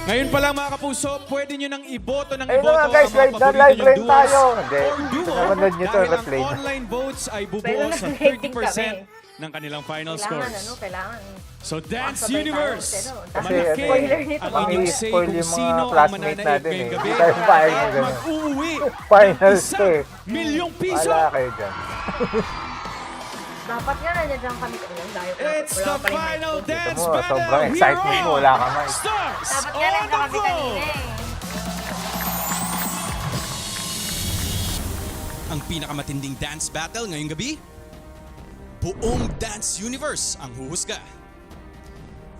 Ngayon pa lang mga kapuso, pwede nyo nang iboto ng Ayun iboto na nga guys, ang mga live na paborito live nyong rin duos tayo. Hindi, or duo pinapanood nyo to, dahil ang replay na. online votes ay bubuo Pero sa nag-rating 30% ng kanilang final Kailangan, scores. kailangan. So Dance Makasabay Universe, tayo, Kasi, malaki spoiler nito, ang baka inyong say i-spoil kung yung mga sino ang classmate mananahit natin ngayong eh. gabi Hindi tayo paano at ganun. mag-uuwi Finals ng to eh. 1,000,000 piso. Wala kayo dyan. Dapat nga nandiyan dyan kami. It's the final dance Ito mo, battle. sobrang excitement mo, wala ka man. Stars Dapat nga on nandiyan the kami floor. kanina eh. Ang pinakamatinding dance battle ngayong gabi? Buong Dance Universe ang huhusga.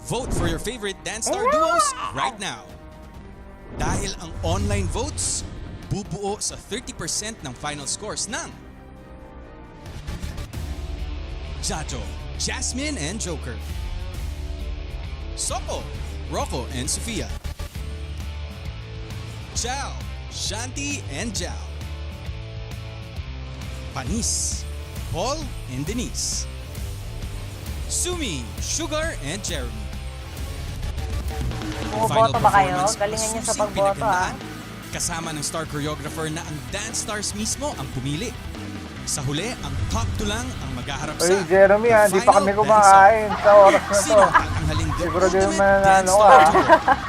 Vote for your favorite Dance Star duos right now. Dahil ang online votes, bubuo sa 30% ng final scores ng Jajo, Jasmine and Joker. Soko, Rocco and Sofia. Jal, Shanti and Jal. Panis, Paul and Denise. Sumi, Sugar and Jeremy. Bumuboto ba kayo? Performance, Galingan niyo sa masusing pagboto pinaghandaan. Kasama ng star choreographer na ang Dance Stars mismo ang pumili. Sa huli, ang top 2 lang ang maghaharap sa Uy, Jeremy ha, di pa kami final kumakain sa oras na to. Sino ang tanghaling Siguro di ultimate naman Dance ano Star ah. duo?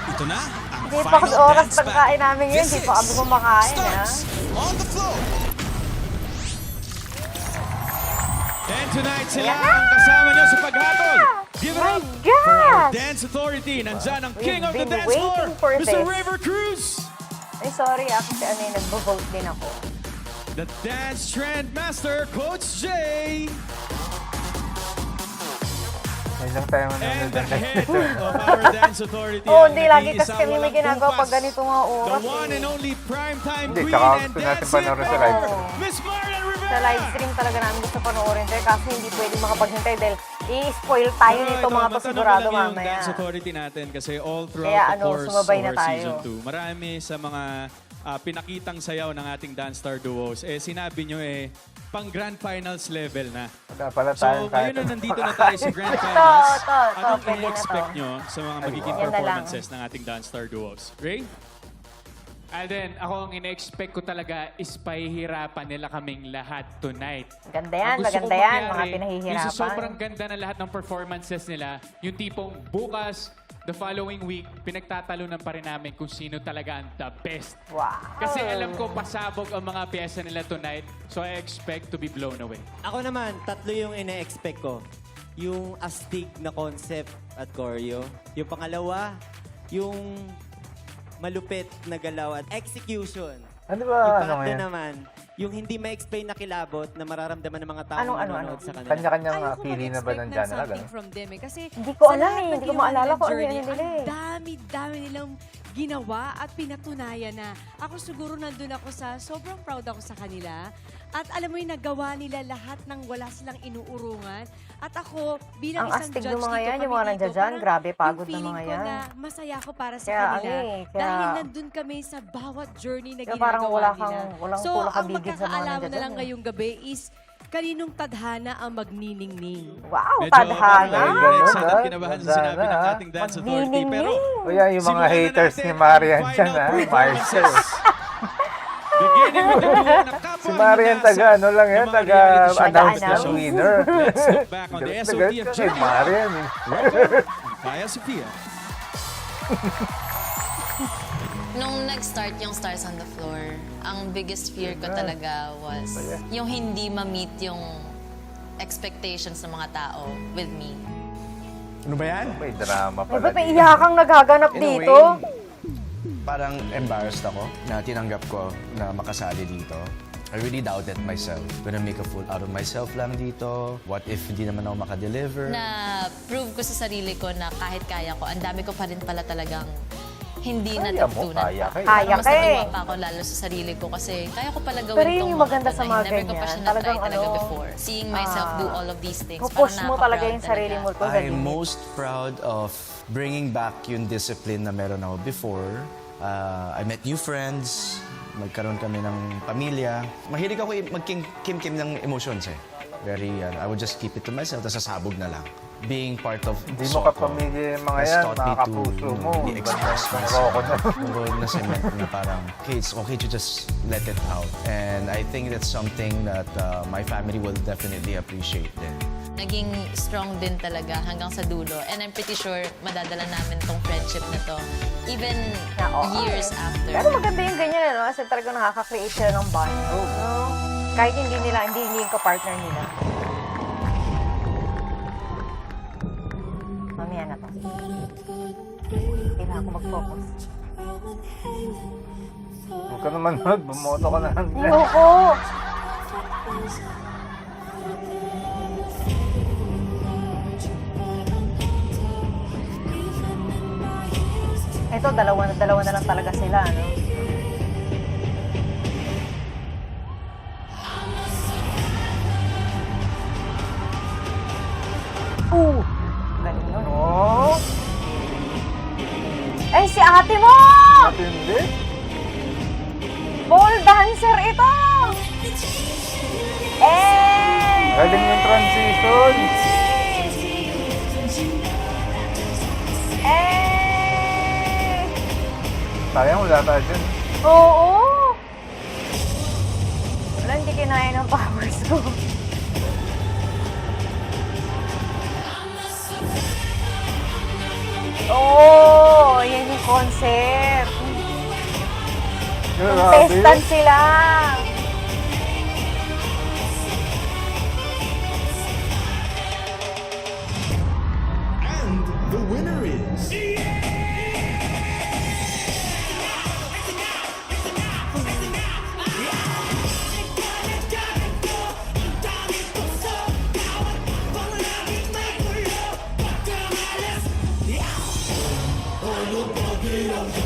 Ito na ang Hindi pa final kasi oras dance pagkain battle. namin yun. Hindi This pa kami is kumakain, Stars on the floor. And tonight sila ang kasama nyo sa paghatol. Give it My up for our God! Dance Authority. Nandyan ang We've King of the been Dance Floor, waiting for Mr. this. River Cruz. Ay, sorry ah, kasi ano yung nagbo-vote din ako. The Dance Trend Master, Coach J. Ngayon lang tayo And manonood the ng head of our Dance Authority. Oo, ang hindi lagi kasi nag-iisang kami may walang ginagawa kumpas. pag ganito nga oras The one eh. and only primetime Hindi, queen tsaka and gusto natin dancing panoorin sa live. star, Miss Marian Rivera. Sa live stream talaga namin gusto panoorin tayo kasi hindi pwede makapaghintay dahil i-spoil tayo nito mga to sigurado mamaya. Dance Authority natin kasi all throughout Kaya the ano, course sumabay of na our tayo. season 2, marami sa mga pinakitang sayaw ng ating Dance Star duos, sinabi nyo pang grand finals level na. Wala pala So, tayong ngayon na kahit. nandito na tayo sa grand finals, Ito, anong pwede na i-expect to. nyo sa mga magiging Yan na lang. performances ng ating Dance Star duos? Ray? Alden, ako ang ina-expect ko talaga is pahihirapan nila kaming lahat tonight. Maganda yan, Ang gusto maganda kong yan, mga mangyari, pinahihirapan. Yung sa sobrang ganda na lahat ng performances nila, yung tipong bukas, the following week, pinagtatalunan pa rin namin kung sino talaga ang the best. Wow. Kasi alam ko pasabog ang mga pyesa nila tonight, so I expect to be blown away. Ako naman, tatlo yung ina-expect ko. Yung astig na concept at choreo. Yung pangalawa, yung malupit na galaw at execution. Ano Yung ba, ano pangatlo ngayon? naman, yung hindi ma-explain na kilabot na mararamdaman ng mga tao Ano? nanonood sa kanila. Kanya-kanyang Ayoko pili na ba mag-expect ng ng genre? something Ganun? from them eh. Kasi Hindi ko sa alam lahat eh. ng Hindi ko ginawa maalala nilang kung ano journey, yun nila eh. Ang dami-dami nilang ginawa at pinatunayan na. Ako siguro nandun ako sa, sobrang proud ako sa kanila. At alam mo yung nagawa nila lahat ng wala silang inuurungan. At ako, bilang Ang isang astig judge ng mga dito, yan, yung kami mga dito, nandiyan dyan, parang grabe, pagod yung na feeling mga ko yan. na masaya ako para sa Kaya kanila. ano eh, kaya- Dahil nandun kami sa bawat journey na Kaya ginagawa parang wala nila. kang- walang so, tulak ang kabigit sa mga magkakaalaman nandiyan na lang dyan eh. ngayong gabi is kaninong tadhana ang magniningning. Wow, Medyo tadhana. parang excited ah. kinabahan sa Ganda sinabi na, ng ah. ating Dance Authority. Pero Magniningning. O yan, yung mga simulan na haters natin ni ang Marian final dyan ha. Marcel. performances. Beginning with the duo na kapwa Si Marian hinasa taga ano lang yan, ng mga reality show. taga-announce Taga-announce. ng winner. Let's look back on the Galit na SOT galit of ka kay Junior. Marian eh. Kaya Sophia. Nung nag-start yung Stars on the Floor, ang biggest fear ko talaga was yung hindi ma-meet yung expectations ng mga tao with me. Ano ba yan? May drama Ay, pala. ba't may dito. iyakang naghaganap In a dito? Parang embarrassed ako na tinanggap ko na makasali dito. I really doubted myself. Gonna make a fool out of myself lang dito. What if hindi naman ako makadeliver? Na-prove ko sa sarili ko na kahit kaya ko, ang dami ko pa rin pala talagang hindi Kaya mo, natutunan. kaya ka eh. Kaya Parang mas ka eh. natuwa pa ako lalo sa sarili ko kasi kaya ko pala gawin Pero yun tong yung maganda to sa na mga never ko pa ganyan. siya na-try Talagang talaga ano, before. Seeing myself do all of these things. Pupush parang mo talaga nakaka-proud yung sarili mo to sa I'm limit. most proud of bringing back yung discipline na meron ako before. I met new friends. Magkaroon kami ng pamilya. Mahilig ako mag-kim-kim ng emotions eh. I would just keep it to myself, tapos sasabog na lang. Being part of Hindi mo kapamilya yung mga has yan, taught mga me to, kapuso mo. really express Roko myself. na. Nung na cement na parang, okay, it's okay to just let it out. And I think that's something that my family will definitely appreciate din. Naging strong din talaga hanggang sa dulo. And I'm pretty sure madadala namin tong friendship na to even years after. Pero maganda yung ganyan, no? Kasi talaga nakaka-create sila ng bond. No? Kahit hindi yung ka-partner nila. Mamaya na to. Kailangan ko mag-focus. Huwag ka naman bumoto ka na lang dyan. Ayoko! Ito, dalawa na lang talaga sila, no? Galing nun. Oh, Eh, si ate mo! matindi. Pole dancer ito! Eh! Galing yung transition. Eh! Sayang, wala tayo dyan. Oo! Wala, hindi kinaya ng powers ko. Oo! Yan yung concept. Contestant sila. And the winner is...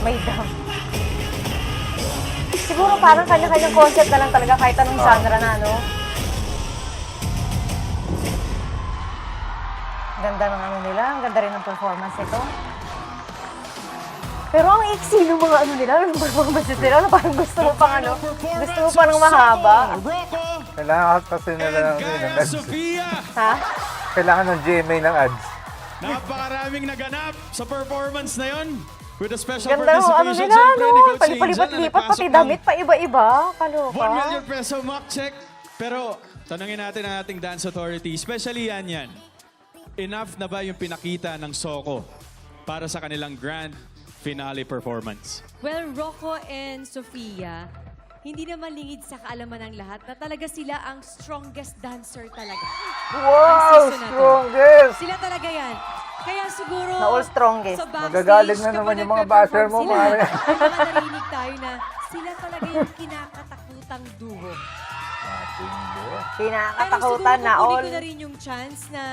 May dam. Siguro parang kanya-kanyang concept na lang talaga kahit anong genre na, no? Ganda ng ano nila, ang ganda rin ng performance nito. Pero ang iksi ng mga ano nila, yung performances nila, na parang gusto mo pang ano, gusto mo parang mahaba. Rocco Kailangan kasi nila and ng Gaya ads. Sofia. Ha? Kailangan ng GMA ng ads. Napakaraming naganap sa performance na yon. With a special Ganda ng ano participation, nila, siyempre, ni no? Coach Angel na Palipalipat-lipat, nagpasok pati ng damit pa iba-iba. 1 Kaloka. million peso mock check. Pero tanungin natin ang ating dance authority, especially yan. Enough na ba yung pinakita ng Soko para sa kanilang grand finale performance? Well, Rocco and Sofia, hindi naman lingid sa kaalaman ng lahat na talaga sila ang strongest dancer talaga. Wow, season na to. strongest! Sila talaga yan. Kaya siguro... Na all strongest. Sa backstage, Magagaling na kapag naman yung mga nagpe-perform basher mo, sila, Mare. may mga narinig tayo na sila talaga yung kinakatakutang duo. Pero Kinakatakutan siguro na kukunin all. ko na rin yung chance na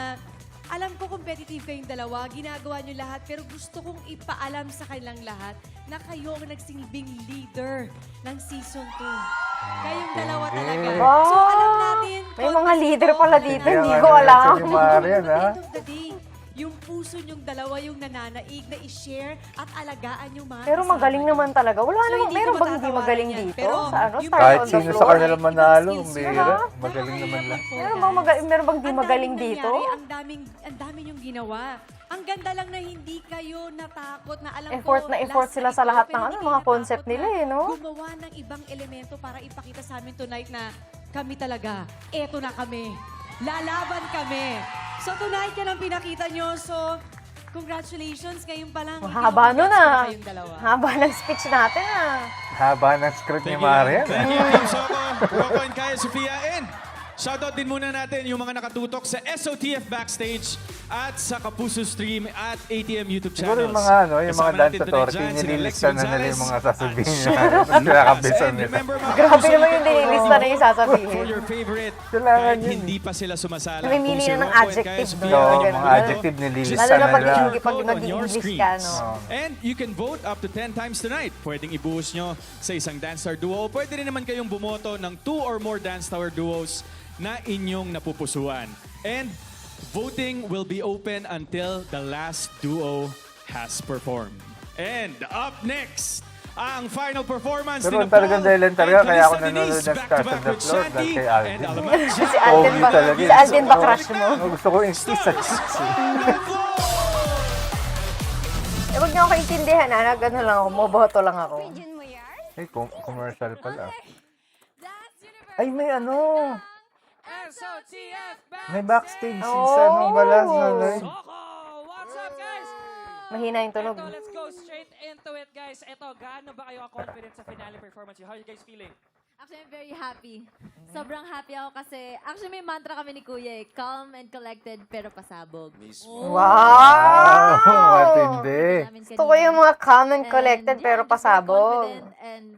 alam ko competitive kayong dalawa, ginagawa nyo lahat, pero gusto kong ipaalam sa kanilang lahat na kayo ang nagsilbing leader ng season 2. Kayong dalawa talaga. Wow. So alam natin, May mga leader pala dito, Kaya hindi nga ko naman alam. si Marian, At ha? the end of the day, yung puso nyong dalawa yung nananaig na i-share at alagaan yung mga Pero kasama magaling nyo. naman talaga. Wala So, namang, hindi meron ko bang hindi matatawaran magaling yan. dito? Pero Sa ano? yung Stars Kahit on the sino sa floor? kanila manalo, Skills yun, bihira. ha? Magaling naman lang. Meron bang magaling di Ang dito? daming ang dami yung ginawa. Ang ganda lang na hindi kayo natakot na alam Effort ko. na effort last sila night sa to, lahat pero ng hindi ano, kayo mga concept natakot nila, na eh, no? Gumawa ng ibang elemento para ipakita sa amin tonight na kami talaga, eto na kami. Lalaban kami. So tonight yan ang pinakita nyo. So congratulations. Ngayon pa lang. Haba nun ah. Kayong dalawa. Haba ng speech natin ah. Haba ng script ni Thank you. Marian. Thank you, Team Soko, Rocco and Kaya Sofia. And shoutout din muna natin yung mga nakatutok sa SOTF Backstage at sa Kapuso Stream at ATM YouTube channels. Siguro yung mga, ano, yung mga Kasama dance natin tonight authority, dyan, sina Lex nililista na nila yung Gonzalez mga sasabihin at niya. Sharon Nakakabisan And nila. remember, mga Grabe Kapuso, naman you yung can nililista na yung vote sasabihin. for your favorite Kailangan kahit yun. hindi pa sila sumasala. Namimili Kung si na ng Rocco and Kaya adjective, Sofia no? Oo, ay mga nandito, adjective nililista just Lalo na na pag nila. hindi pag code on your nag-i-English screen. ka, no? And you can vote up to 10 times tonight. Pwedeng ibuhos nyo sa isang Dance Star duo. Pwede rin naman kayong bumoto ng 2 or more Dance Tower duos na inyong napupusuan. And voting will be open until the last duo has performed. And up next, ang final performance Pero ni ang talagang Paul dahilan talaga and kaya ako Calista nanonood Denise, ng Stars on back-to-back the with Floor Shanti dahil kay and Alvin. Alamancha. Si Alden ba? talaga Si eh. Alden ba crush mo? Gusto ko yung isa chicks eh. Eh, huwag niyo ako intindihan, ha? Gano'n lang ako. Moboto lang ako. Ay, commercial pala. Ay, may ano. May backstage Oh. sa ano pala sa live. What's up, guys? Mahina yung tunog. Ito, let's go straight into it, guys. Ito, gaano ba kayo confident sa finale performance? How are you guys feeling? Actually, I'm very happy. Sobrang happy ako kasi, actually may mantra kami ni Kuya eh, calm and collected pero pasabog. Wow! Matindi. Gusto ko yung mga calm and collected pero pasabog.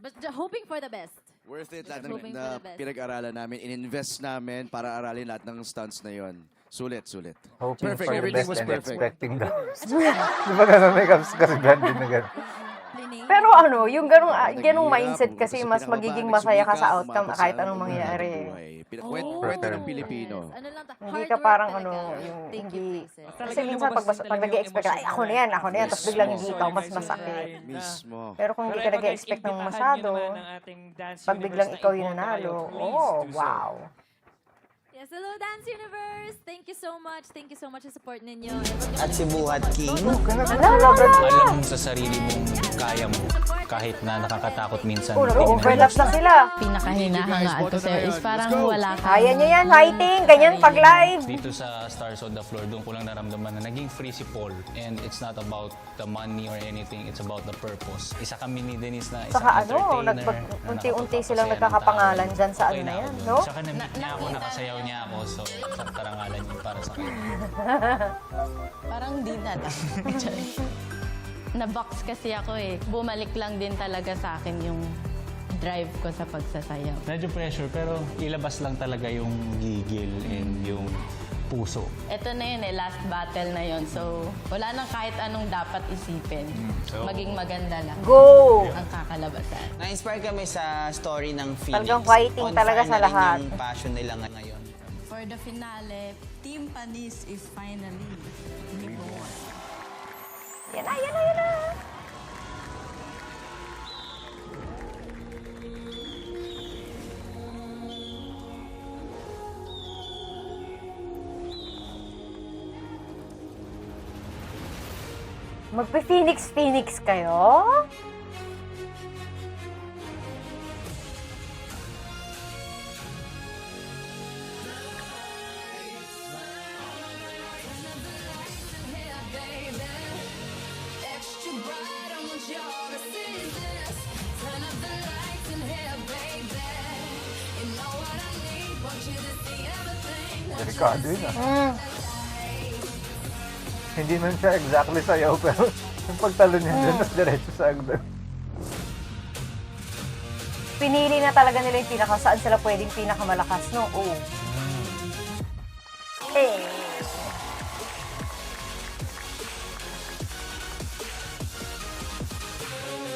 But hoping for the best. Worth it lahat Hoping for na the best. pinag-aralan namin, in-invest namin para aralin lahat ng stunts na yon. Sulit. Hoping Perfect, for the everything best was and perfect. expecting the worst. Di ba gano'n may kasi Gandhi na gano'n? Pero ano, yung ganung mindset kasi mas magiging masaya ka sa outcome kahit anong mangyari. Kwento ng Pilipino. Ano lang Hindi ka parang ano, yung hindi... Kasi minsan pag nag-expect ka, ay ako na yan, tapos biglang hindi ikaw, mas masakit. Mismo. Pero kung hindi ka nag-expect ng masyado, pag biglang ikaw yung nanalo, oh, wow. Yes, hello Dance Universe! Thank you so much. Thank you so much sa support ninyo. At si Buhat King, Alam mo sa sarili mong kaya mo. Kahit na nakakatakot minsan. Nag-overlap na sila. Pinakahinahangaan ko sa'yo is parang wala ka. Kaya niya yan, fighting, ganyan pag live. Dito sa Stars on the Floor, doon ko lang naramdaman na naging free si Paul. And it's not about the money or anything, it's about the purpose. Isa kami ni Denise na isang Saka ano, entertainer. unti-unti silang nagkakapangalan dyan sa ano na yan, no? Saka na-meet niya ako, nakasayaw niya ako, so isang karangalan yun para sa akin. Parang di na lang. Na-box kasi ako eh. Bumalik lang din talaga sa akin yung drive ko sa pagsasayaw. Medyo pressure, pero ilabas lang talaga yung gigil and yung puso. Ito na yun eh, last battle na yun. So, wala nang kahit anong dapat isipin. Maging maganda lang. Go! Ang kakalabasan. Na-inspire kami sa story ng Phoenix. Talagang fighting talaga sa lahat. Yung passion nila ngayon. For the finale, Team Panis is finally reborn. Yan na. Magpe-Phoenix kayo? Delikado yun ah. Hindi man siya exactly sayaw, pero yung pagtalo niya dyan, mas diretso sa agdan. Pinili na talaga nila yung saan sila pwedeng pinakamalakas, no? Oo. Eh.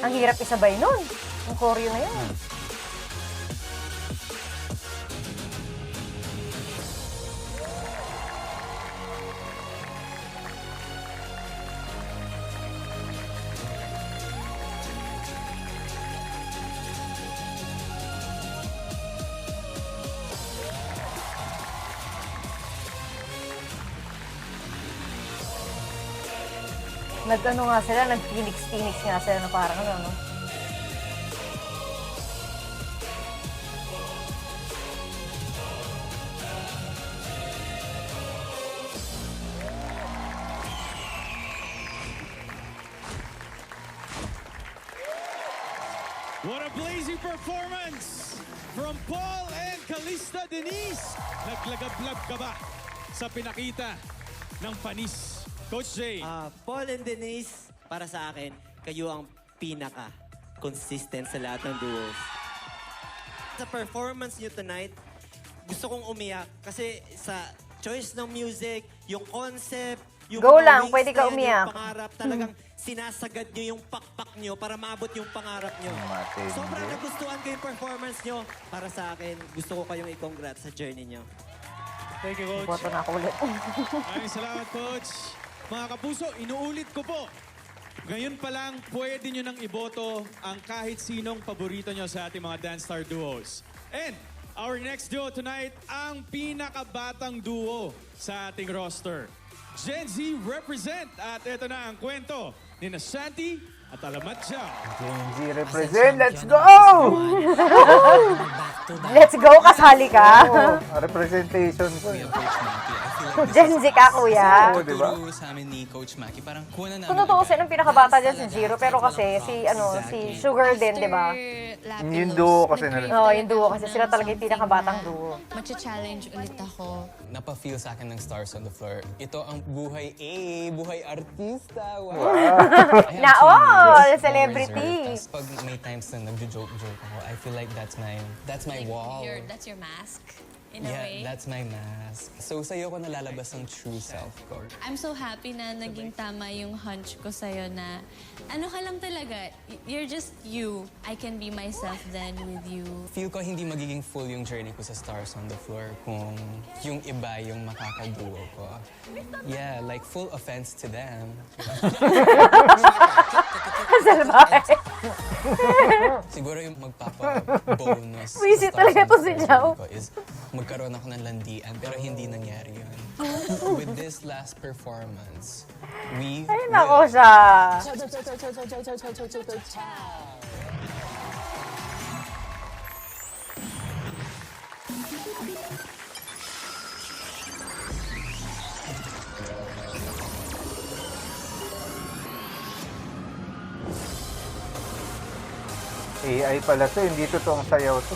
Ang hirap isabay nun. Ang choreo na yan. Nag-ano nga sila, nag-Phoenix nga sila na parang ano, no? What a blazing performance from Paul and Calista Denise. Naglagablab ka ba sa pinakita ng Panis? Coach Jay. Paul and Denise, para sa akin, kayo ang pinaka-consistent sa lahat ng duos. Sa performance nyo tonight, gusto kong umiyak kasi sa choice ng music, yung concept, yung Go mga lang, wings pwede ka na yan, umiyak. yung pangarap, talagang sinasagad nyo yung pakpak nyo para maabot yung pangarap nyo. Matindi. Sobrang nagustuhan ko yung performance nyo. Para sa akin, gusto ko kayong i-congrats sa journey nyo. Thank you, Coach. Boto na ako ulit. Maraming salamat, Coach. Mga kapuso, inuulit ko po. Ngayon pa lang, pwede nyo nang iboto ang kahit sinong paborito nyo sa ating mga Dance Star Duos. And our next duo tonight, ang pinakabatang duo sa ating roster. Gen Z represent. At ito na ang kwento ni Shanti at Alamat Jao. Gen Z represent, let's go! Let's go, kasali ka. Representation ko. Gen Z ka, kuya. Oo, di ba? Turo sa amin ni Coach Maki, parang kuha na Kung namin. tutuusin, ang pinakabata dyan si Zero, pero kasi si Sugar din, di ba? Yung duo kasi nila. Oo, yung duo kasi sila talaga yung pinakabatang duo. Macha-challenge ulit ako. Napafeel sa akin ng Stars on the Floor. Ito ang buhay buhay artista. Wow! Na all, celebrity. Tapos pag may times na nagjo-joke-joke ako, I feel like that's my wall. That's your mask, in a way. Yeah, that's my mask. So sa'yo ko nalalabas ang true self ko. I'm so happy na naging tama yung hunch ko sa'yo na ano ka lang talaga, you're just you. I can be myself then with you. Feel ko hindi magiging full yung journey ko sa Stars on the Floor kung yung iba yung makakaduo ko. Yeah, like full offense to them. Salbahe. Siguro yung magpapa-bonus Wisit talaga to si Jao. is magkaroon ako ng landian pero hindi nangyari yun. With this last performance, we Ay, nako siya. AI pala to, hindi totoong sayaw to.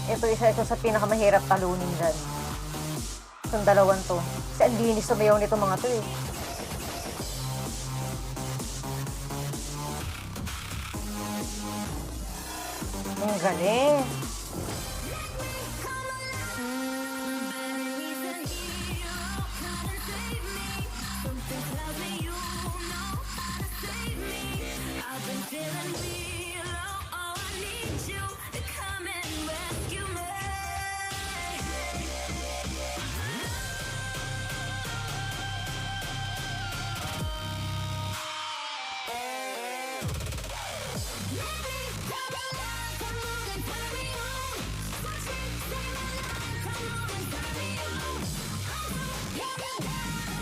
Ito isa sa pinakamahirap talunin dyan. Itong dalawan to. Kasi ang linis sumayaw nito mga to eh. Ang galing.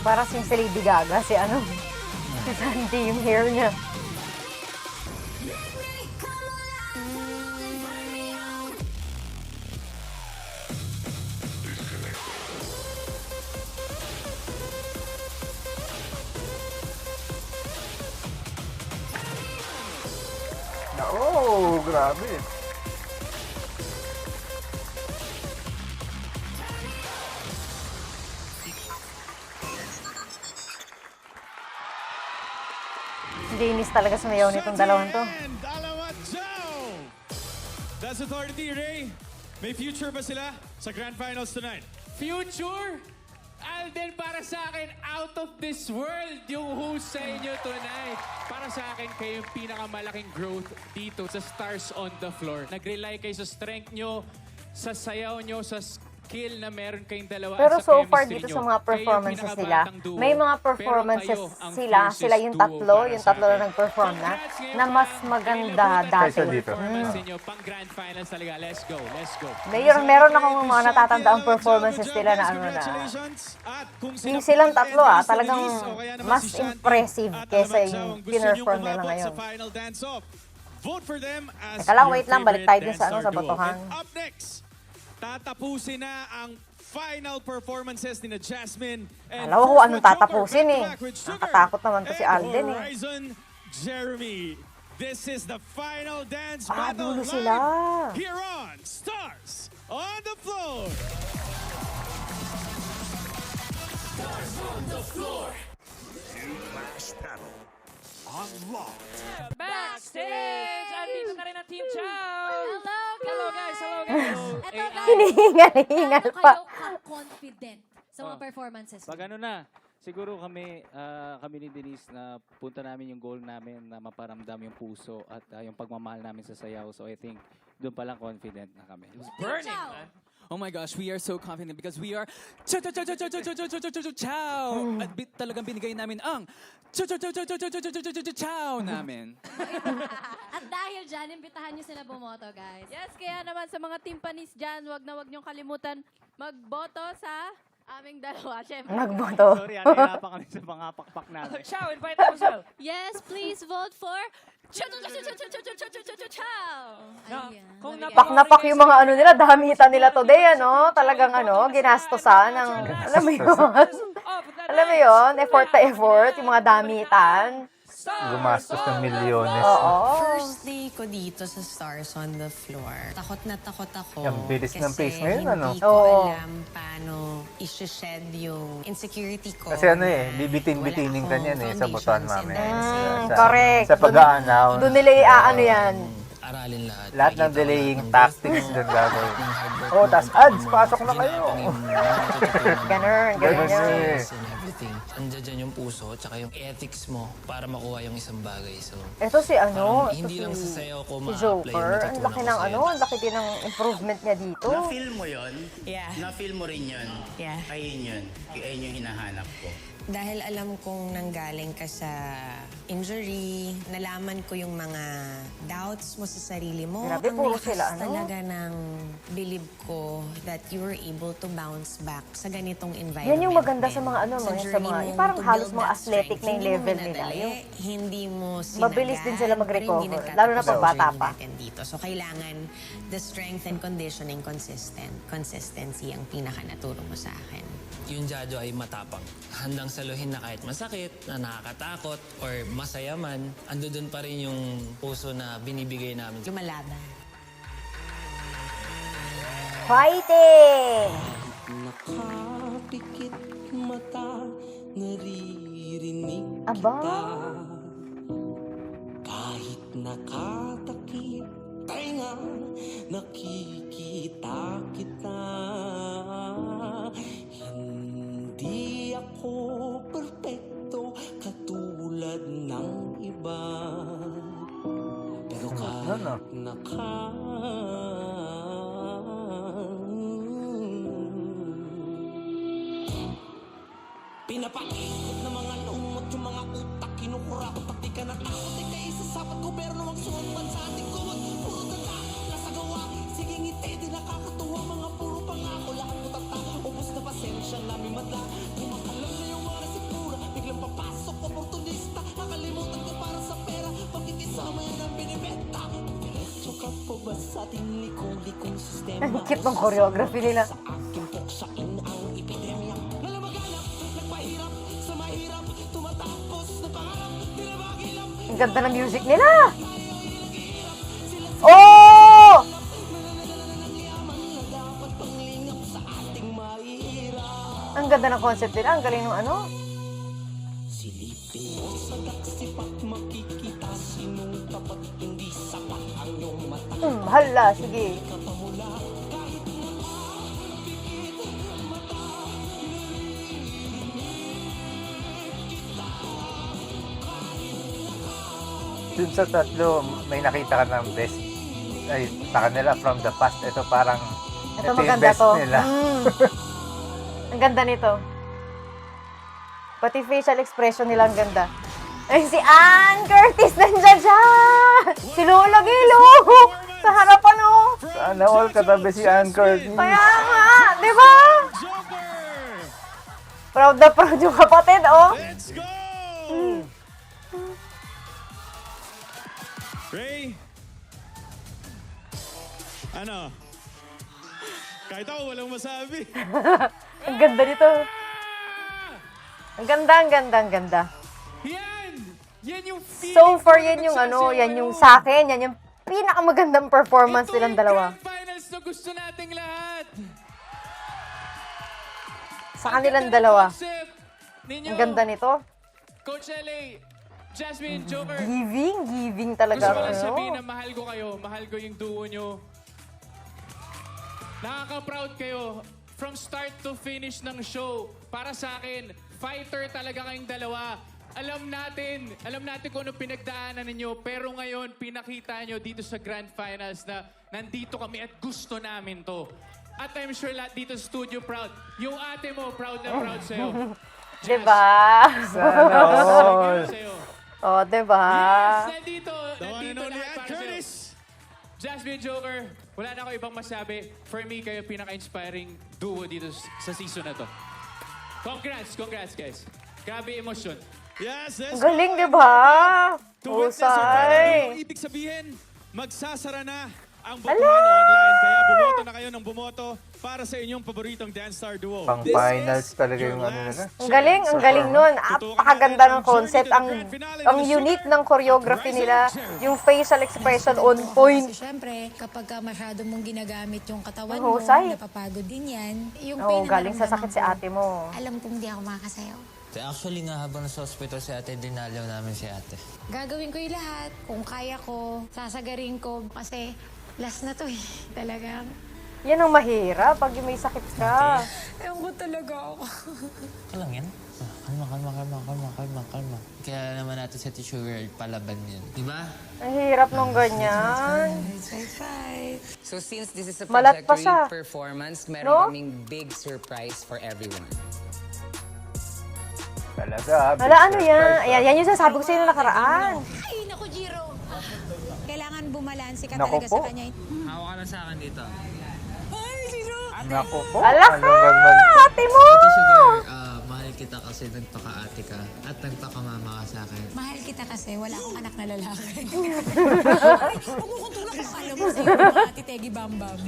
Para si Lady Gaga, si ano, si Sandy, yung hair niya. Oh, grabe. Linis talaga sumayaw nitong dalawang to. And Alamat Jao! That's Authority, Ray. May future ba sila sa Grand Finals tonight? Future? Alden, para sa akin, out of this world yung host sa inyo tonight. Para sa akin, kayo yung pinakamalaking growth dito sa Stars on the Floor. Nag-rely kayo sa strength nyo, sa sayaw nyo, sa skill na meron kayong dalawa. Pero at sa so far chemistry dito nyo. sa mga Kayo yung performances nila, pinakabatang duo, may mga pero performances kayo ang sila closest yung duo tatlo, para yung sa tatlo akin. na nag-perform na, Congrats ngayon, na mas Pang. maganda Kailan po dati. Kaysa dito. performance ninyo, pang Grand Finals talaga. Let's go, let's go. Meron akong mga natatandaang performances nila na ano na. Yung silang tatlo talagang mas impressive kesa yung pinerform nila ngayon. Vote for them as Teka lang, your wait lang, balik tayo favorite dun sa Dance sa Star duo. botohan. And up next, tatapusin na ang final performances ni Jasmine. And Alam ko first anong with Joker, tatapusin back to eh. back with Sugar Nakatakot naman to si and Alden eh. Horizon Jeremy. This is the final dance Ah, battle dulo live sila. here on Stars on the Floor. Backstage! Andito na rin ang Team Chow! Hello, Hello guys, hello guys! Eto guys, Hinihingal-hingal gaano pa. kayo ka-confident sa mga performances? Pag ano na, Siguro kami ni Denise na punta namin yung goal namin na maparamdam yung puso at yung pagmamahal namin sa sayaw. So I think doon pa lang confident na kami. Burning, man. Oh my gosh, we are so confident because we are chow. At talagang binigay namin ang chow namin. At dahil dyan, imbitahan nyo sila bumoto, guys. Yes, kaya naman sa mga timpanis dyan, wag nyong kalimutan magboto sa aming dalawa. Siyempre. Nagboto. Sorry, nahirapan kami sa mga pakpak namin. Chow, invite mo siya. Yes, please vote for Chow! Kung Pak yung mga ano nila, damitan nila today, ano? Talagang ano, ginastosan ng, alam mo yun? Alam mo yun? Effort na effort, yung mga damitan. Gumastos ng milyones. Oo. First day ko dito sa Stars on the Floor. Takot na takot ako. Ang bilis ng pace ngayon, ano? Hindi ko Oo. alam paano i-shed yung insecurity ko. Kasi ano eh, na bibitin-bitinin ka wala niyan eh, sa akong botohan foundations mamaya. and then Correct. Sa pag-a-announce. Doon nila iaano yan. Aralin lahat. Lahat ng delaying tactics doon gagawin. Oh, tas ads, pasok na kayo. Ganun, ganun yan. And everything. Andiyan dyan yung puso at saka yung ethics mo para makuha yung isang bagay. So, Ito si ano, parang hindi ito lang sa si, sayaw ko si ma-apply yung Joker. Ang natutunan laki ko ng sa'yo. ano, ang laki din ng improvement niya dito. Na-feel mo yun? Yeah. Na-feel mo rin yun? Yeah. Ayun yun. Ayun yung hinahanap ko. Dahil alam kong nanggaling ka sa injury, nalaman ko yung mga doubts mo sa sarili mo. Grabe, Ang puro lakas sila, ano? talaga ng believe ko that you were able to bounce back sa ganitong environment. Yan yung maganda sa mga ano, no, journey sa mga, mo parang to halos build mga that athletic strength. na yung Hindi mo level nila. minadali, Yung hindi mo sinagad, mabilis din sila mag-recover, pero hindi lalo na pag nagtatapos bata yung pa. journey natin dito. So kailangan the strength and conditioning consistency ang pinaka naturo mo sa akin. yung Jajo ay matapang. Handang saluhin na kahit masakit, na nakakatakot, or masaya man, ando dun pa rin yung puso na binibigay namin. Lumalaban. Fighting! Nakapikit mata, naririnig Aba? kita. Kahit nakatakip tainga, nakikita kita. Hindi ako perpekto katulad ng iba. Pero kahit pinapakikot na mga lumot yung mga utak, kinukurakot pag di ka natakot. Ika isa sa gobyerno ang sumampan sa ating kumot. Puro tanda, nasa gawa, sige ngiti, di nakakatuwa. Mga puro pangako, lahat mo tata. Ubus na pasensya namin madla. Kumakalam na yung oras at pura, biglang papasok, oportunista. Nakalimutan ko para sa pera, bakit isama yan ang binibenta? Diretso ka po ba sa ating likong-likong sistema? Ang cute ng choreography nila. Sa aking puksain ang epidemya. Ang ganda ng music nila! Oh! Ang ganda ng concept nila. Ang galing ng ano. Silipin mo sa daksipat, makikita sinong tapat, hindi sapat ang iyong mata. Hala, sige. Dun sa tatlo, may nakita ka ng best ay sa kanila from the past. Ito parang Ito yung maganda best to. nila. Ang ganda nito. Pati facial expression nila ang ganda. Ay, si Ann Curtis nandiyan siya! Si Lola Gilo! Sa harapan, oh! Sana all katabi si Ann Curtis. Kaya nga, di ba? Proud na proud yung kapatid, oh! Let's go! Ray? Ano? Kahit ako walang masabi. Ang ganda nito. Ang ganda, ang ganda, ang ganda. Yan! Yan yung feeling So far, ko yan yung ano, nagsasayaw. yan yung sa akin, yan yung pinakamagandang performance Ito nilang yung dalawa. grand finals na gusto nating lahat. Sa kanilang dalawa. Concept ninyo, Ang ganda nito. Coach LA, Jasmine, Joker. Giving talaga. Gusto ko lang ano. sabihin na mahal ko kayo. Mahal ko yung duo nyo. Nakaka-proud kayo. From start to finish ng show, para sa akin, Fighter talaga kayong dalawa. Alam natin kung ano pinagdaanan ninyo, pero ngayon, pinakita nyo dito sa Grand Finals na nandito kami at gusto namin to. At I'm sure lahat dito sa studio proud. Yung ate mo, proud na proud sa'yo. Diba? Sana all. Oh, diba? Yes, nandito The one and only lahat Ed para sa'yo. Curtis. Jasmine Joker, wala na ako ibang masabi. For me, kayo pinaka-inspiring duo dito sa season na to. Congrats guys. Grabe emosyon. Yes, Ang galing, diba? To witness or follow, Husay. ibig sabihin, magsasara na ang botohan online. Kaya bumoto na kayo ng bumoto para sa inyong paboritong Dance Star Duo. Pang finals talaga yung ano nila. Ang galing nun. Napakaganda ng concept. Ang unique ng choreography nila. Yung facial expression on point. Siyempre, kapag masyado mong ginagamit yung katawan Ang mo, husay. napapagod din yan. Yung Oo, pain na galing sa naramdaman sakit si ko, ate mo. Alam kong di ako makakasayaw. Actually nga, habang nasa hospital si ate, dinalaw namin si ate. Gagawin ko yung lahat. Kung kaya ko, sasagarin ko. Kasi last na to eh. Talagang. Yan ang mahirap pag may sakit ka. Ewan ko talaga ako. Lang yan? Kalma. Kaya naman natin sa tissue girl, palaban yun. Di ba? Ang hirap nung ganyan. So since this is a Malat pa siya. projectory performance, meron No? kaming big surprise for everyone. Talaga. Wala, ano yan? Ayan, yan yung sasabi ko sa'yo na nakaraan. Ay, naku, Jiro. Kailangan bumalansi ka Naku talaga po. sa kanya. Hawa ka lang sa akin dito. Ay, Jiro. Naku po. Ala ka! Ate mo! Tissue girl, mahal kita kasi nagpaka-ate ka at nagpaka-mama ka sa akin. Mahal kita kasi wala akong anak na lalaki. Ay, huwag mo kong tulak ang kala mo sa'yo, mga ati Tegi Bambam.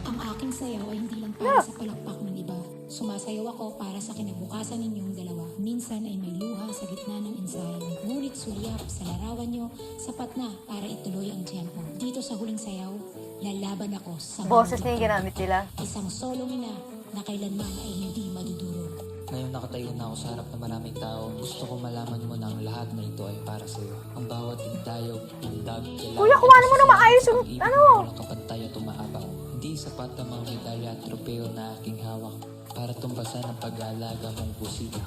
Ang aking sayaw ay hindi lang para sa palakpak ng iba. Sumasayaw ako para sa kinabukasan ninyong dalawa. Minsan ay may luha sa gitna ng ensayo. Ngunit sulyap sa larawan nyo, sapat na para ituloy ang tiyempo. Dito sa huling sayaw, lalaban ako sa Boses na yung ginamit nila. isang solong ina na kailanman ay hindi madudurog. Ngayon nakatayo na ako sa harap ng maraming tao, gusto ko malaman mo na ang lahat na ito ay para sa'yo. Ang bawat igdayog, landag, kailangan... Kuya, kumain mo na maayos yung ano? Walang kapantay at umaabaw. Hindi sapat ang mga medalya at tropeo na aking hawak para tumbasan ang pag-aalaga mong busina.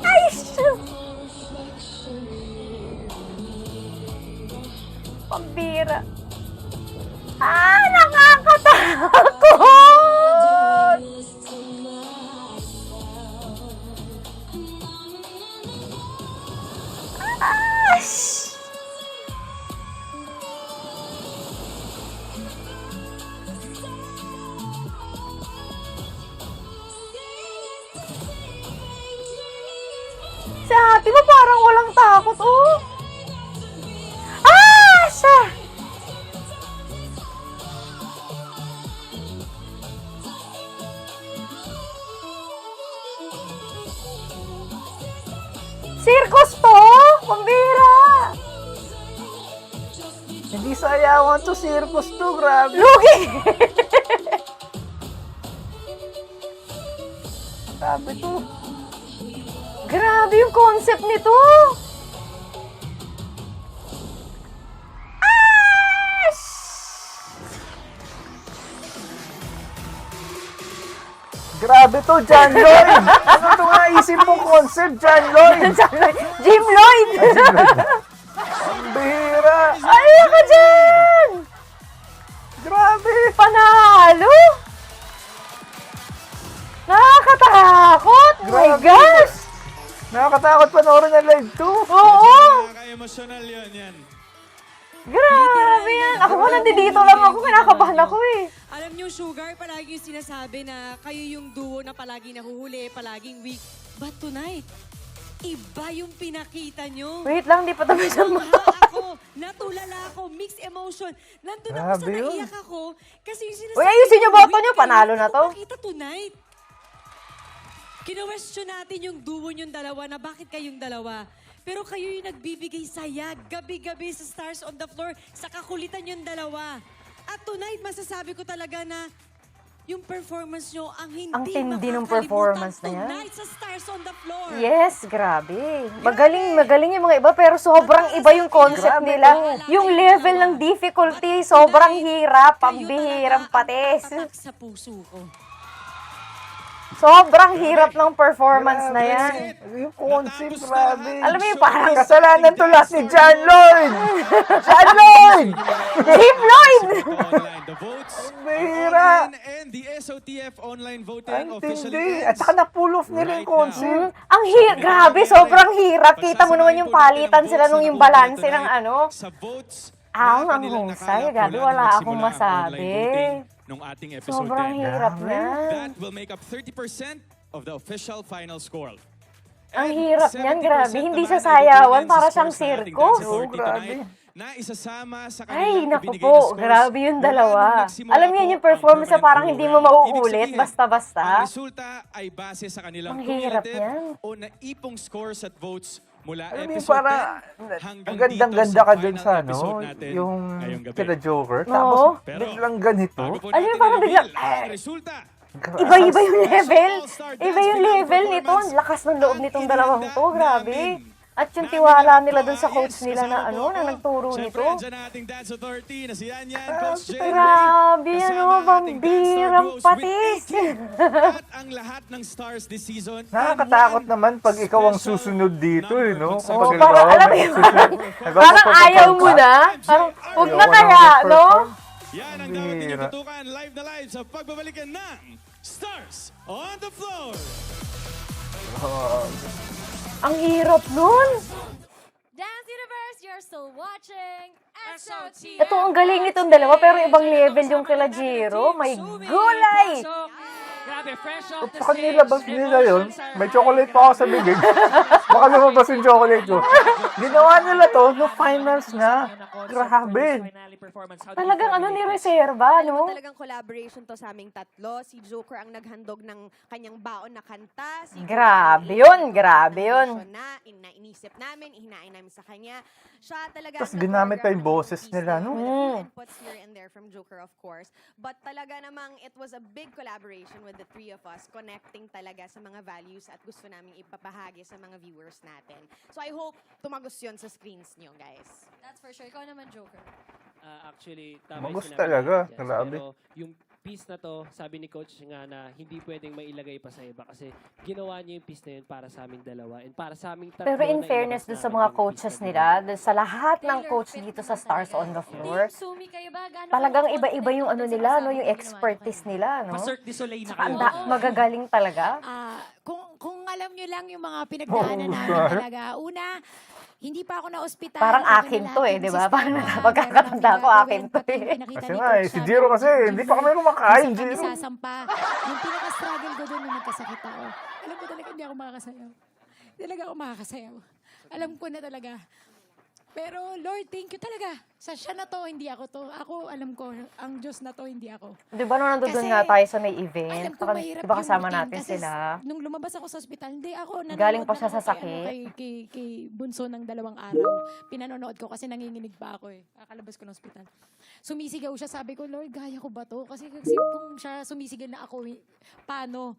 Ay! Pambira. Nakakatakot! Ash! Si ate mo parang walang takot, oh. Ah! Siya! Circus to? Pambira! Hindi sayawan to circus to, grabe. Lugi! Grabe to. Grabe yung concept nito! Grabe to, John Lloyd. Ano to nga isip mong concept, John Lloyd? Jim Lloyd! Ang bihira. Ay, ka dyan! Grabe. Panalo! Nakakatakot! Oh my Grabe. gosh! Nakakatakot panoorin na live to. Oo! Nakaka-emotional yan. Grabe yan! Ako mo nandito lang ako, kinakabahan ako eh. Alam niyo, Sugar, palagi yung sinasabi na kayo yung duo na palagi nahuhuli, palaging weak. But tonight, iba yung pinakita nyo. Wait lang, di pa tapos ang Ako, natulala ako, mixed emotion. Nandun ako sa Grabe yun. naiyak ako. Kasi yung sinasabi Uy, ayusin niyo ko, boto weak niyo, kayo, panalo na to. Makita tonight. Kino-question natin yung duo yung dalawa na bakit kayong dalawa. Pero kayo yung nagbibigay saya gabi-gabi sa Stars on the Floor sa kakulitan yung dalawa. At tonight, masasabi ko talaga na yung performance nyo ang hindi Ang tindi ng makakalimutan performance na yan. tonight sa Stars on the Floor. Yes, grabe. Magaling yung mga iba, pero sobrang iba yung concept nila. Yung level ng difficulty, sobrang hirap, pambihirang patis. Tatak sa puso ko. Sobrang hirap ng performance na yan. Yung concept, grabe. Alam mo yung parang... Kasalanan to lahat ni John Lloyd! John Lloyd! Team Lloyd! The votes Bihira. and the SOTF online voting Ang officially tindi. ends At saka na-pull off nila yung concept. Ang grabe, sobrang hirap. Kita mo naman yung palitan sila nung yung balanse ng ano. sa votes Ang na kanilang husay. nakalap Grabe, mula wala nung akong nagsimula ang masabi. online voting nung ating episode Sobrang 10. hirap niyan. That will make up 30% of the official final score. Ang hirap niyan, 70% grabe. Hindi naman sa ay sayawan, represents para the siyang scores ng ating sirkus. Dance Authority grabe. tonight na isasama sa Ay, kanilang naku ibinigay po. na scores Grabe yung mula dalawa. nung nagsimula Alam niyo po yung performance na ang parang hindi mo permanent mauulit, program. Ibig sabihin, basta-basta. ang resulta ay base sa kanilang Ang hirap cumulative yan. o naipong scores at votes mula Alam mo yung episode para, 10 hanggang ang gandang-ganda dito ka dun final sa episode ano, natin yung ngayong gabi. kila Joker. Oo. Tapos, Pero, biglang ganito. bago po Alam natin mo, parang i-reveal biglang, ang resulta, Iba-iba yung level. Iba yung level nito. Ang lakas ng loob nitong dalawang to. Grabe. At yung tiwala nila dun sa coach nila na ano, na nagturo nito. Siyempre, andyan na ating Dance Authority na si Yan Yan, Coach Jay. Grabe, Kasama ano, ang ating pambirang Dance Star Duos patis. with 18 at ang lahat ng stars this season. Nakakatakot naman pag ikaw ang susunod dito, eh, no? Kung Oo, pag parang halimbawa, alam mo may yun, susunod- parang ayaw mo na. Parang, huwag na kaya, no? Yan ang dapat ninyong tutukan live na live sa pagbabalikan ng Stars on the Floor. Ang hirap nun. Dance Universe, you're still watching SOTF. Ito, ang galing nitong dalawa, pero ibang level yung kila Jiro. May gulay! Grabe, fresh off the Sa stage. kanila nila yun, may chocolate pa ako sa bibig. Baka lumabas yung chocolate ko. Ginawa nila to no finals na. Grabe. Talagang ano ni reserva, Alam mo no? talagang collaboration to sa aming tatlo. Si Joker ang naghandog ng kanyang baon na kanta. Si Grabe yun, grabe yun. na inisip namin, ihinain namin sa kanya. Siya talaga. Tapos ginamit pa yung boses nila, no? Inputs here and there from Joker, of course. But talaga namang it was a big collaboration with the three of us, connecting talaga sa mga values at gusto namin ipapahagi sa mga viewers natin. So I hope tumagos yun sa screens nyo, guys. That's for sure. Ikaw naman, Joker. Actually, tama Magus yung sinabi talaga, ni Jess. grabe. Pero yung piece na to, sabi ni Coach nga na hindi pwedeng mailagay pa sa iba kasi ginawa niya yung piece na yun para sa aming dalawa and para sa aming tatlo. Pero in na fairness ilabas dun sa namin mga yung coaches piece na nila, dun sa lahat ng coach dito sa Stars on the Floor, Team Sumi kayo ba? Gaano talagang kayo iba-iba yung ano confident nila, dun sa no, yung ginawa expertise nila, no? Pa-Cirque du Soleil na Saka kayo. magagaling talaga. Kung alam nyo lang yung mga pinagdaanan namin talaga. Una, hindi pa ako na ospital. Parang akin to eh, di ba? Parang pagkakatanda ko, akin to eh. Kasi nga, si Jiro kasi, hindi pa kami kumakain, Minsan Jiro. kami sasampa. Yung pinaka-struggle ko doon nung nagkasakit ako. Alam ko talaga hindi ako makakasayaw. Talaga ako makakasayaw. Alam ko na talaga. Pero Lord, thank you talaga. Sa siya na to, hindi ako to. Ako, alam ko, ang Diyos na to, hindi ako. Di ba nung nandun Kasi, nga tayo sa may event, alam ko saka, mahirap di ba yung kasama routine natin kasi sila? Nung lumabas ako sa ospital, hindi ako nanonood. Galing pa siya lang sa ako kay, sakit. kay Bunso ng 2 araw. Pinanonood ko kasi nanginginig pa ako eh. Kakalabas ko ng ospital. Sumisigaw siya, sabi ko, Lord, gaya ko ba to? Kasi kung siya sumisigaw na ako, paano?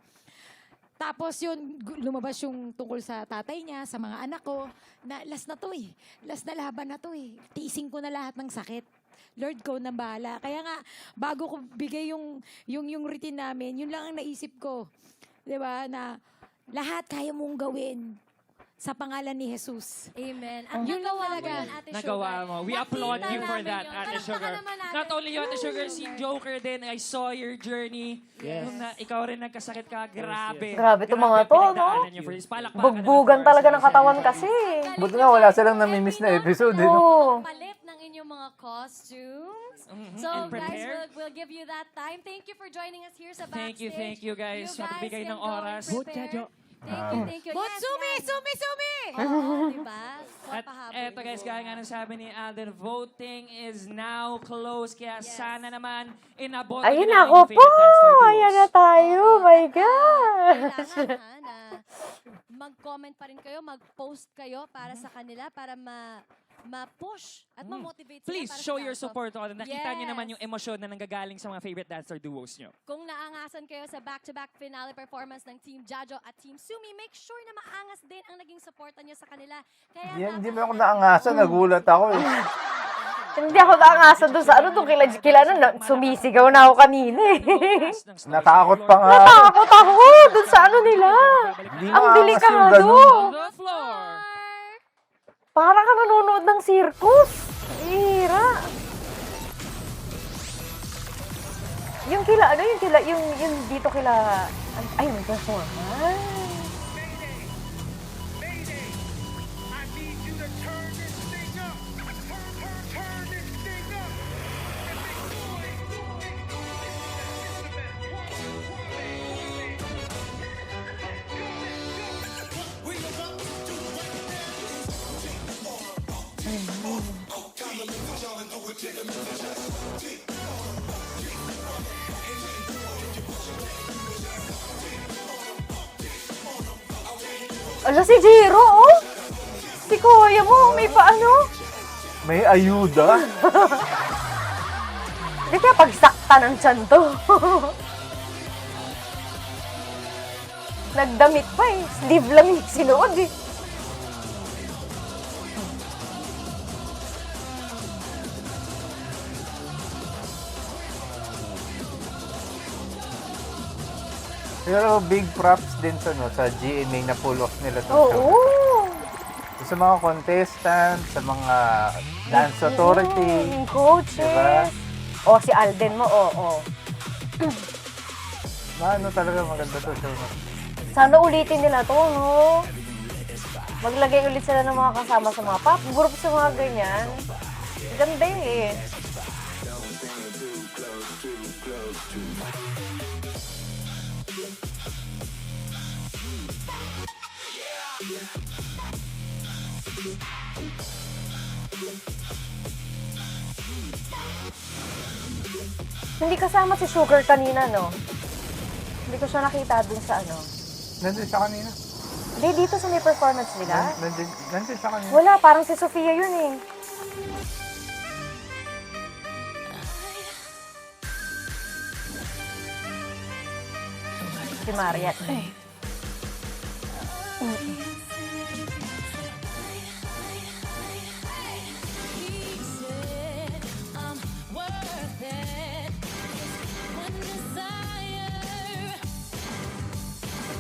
Tapos yun, lumabas yung tungkol sa tatay niya, sa mga anak ko, na last na to eh. Last na laban na to eh. Tiising ko na lahat ng sakit. Lord, ko na bahala. Kaya nga, bago ko bigay yung routine namin, yun lang ang naisip ko. 'Di ba? Na lahat kaya mong gawin sa pangalan ni Jesus. Amen. At Yun lang nagawa mo talaga. yun, Ate Sugar. Nagawa mo. We applaud you for namin that, yun. Ate Palakpakan Sugar. naman natin. Not only you, Ate Sugar, si Joker din. I saw your journey. Yes. Nung ikaw rin nagkasakit ka. Grabe. Grabe itong mga to, no? pinagdaanan niyo for this. Palakpakan Bugbugan talaga ng katawan kasi. Buti nga, wala silang namimiss na episode, eh, no? Oo. Palit ng inyong mga costumes. Mhm. So, And guys, prepare. we'll give you that time. Thank you for joining us here sa Thank backstage. you guys. Magbigay can ng go and oras. prepare. Thank you. Bot, sumi! Oo, diba? At eto guys, gaya nga ng sabi ni Alden, voting is now closed. Kaya sana naman inabot Ayun nyo na ako yung po! favorite Dance Star Duos. Ayan na tayo! My gosh! Kailangan na mag-comment pa rin kayo, mag-post kayo para sa kanila, para ma-push at ma-motivate sila Please para show sa your dance. support to all. Nakita nyo Yes. naman yung emosyon na nanggagaling sa mga favorite dancer duos nyo. Kung naangasan kayo sa back-to-back finale performance ng Team Jajo at Team Sumi, make sure na maangas din ang naging supportan nyo sa kanila. Kaya Hindi mo ako naangasan, nagulat ako, eh. Hindi ako naangasa doon sa ano doon kila na sumisigaw na ako kanina eh. Natakot pa nga. Natakot ako doon sa ano nila. Hindi Ang nakaangas yung delikado. ganun. Para ka nanonood ng circus. Hira. Yung kila, ano yung kila, yung dito kila, ay, may performance. Ala, si Jiro, oh! Si Kuya mo, may paano? May ayuda. Hindi kaya pagsakta ng tiyan to. Nagdamit pa eh. Sleeve lang yung sinuod eh. Pero big props din sa GMA na pull off nila to. Oo. Sa mga contestants, sa mga dance authority. Coaches. Diba? O, si Alden mo, oo. Ano talaga maganda to show na. Sana ulitin nila to, no? Maglagay ulit sila ng mga kasama sa mga pop group, sa mga ganyan. Ganda yun eh. Hindi kasama si Sugar kanina, no? Hindi ko siya nakita dun sa ano. Nandun siya kanina. Hindi, dito sa may performance nila. Nandun siya kanina. Wala, parang si Sofia yun eh. Si Mariat.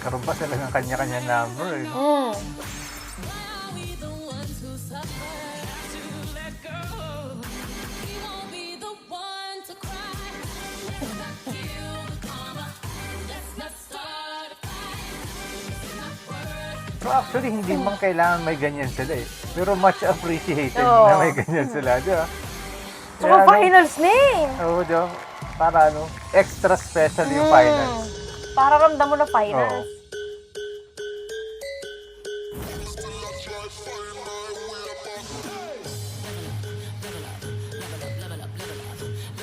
Karoon pa sila ng kanya-kanya number eh. So actually, hindi man kailangan may ganyan sila eh. Pero much appreciated Oo. na may ganyan sila, di ba? Tsaka finals na eh. Oo, di ba? Para extra special yung finals. Para ramdam mo na finals.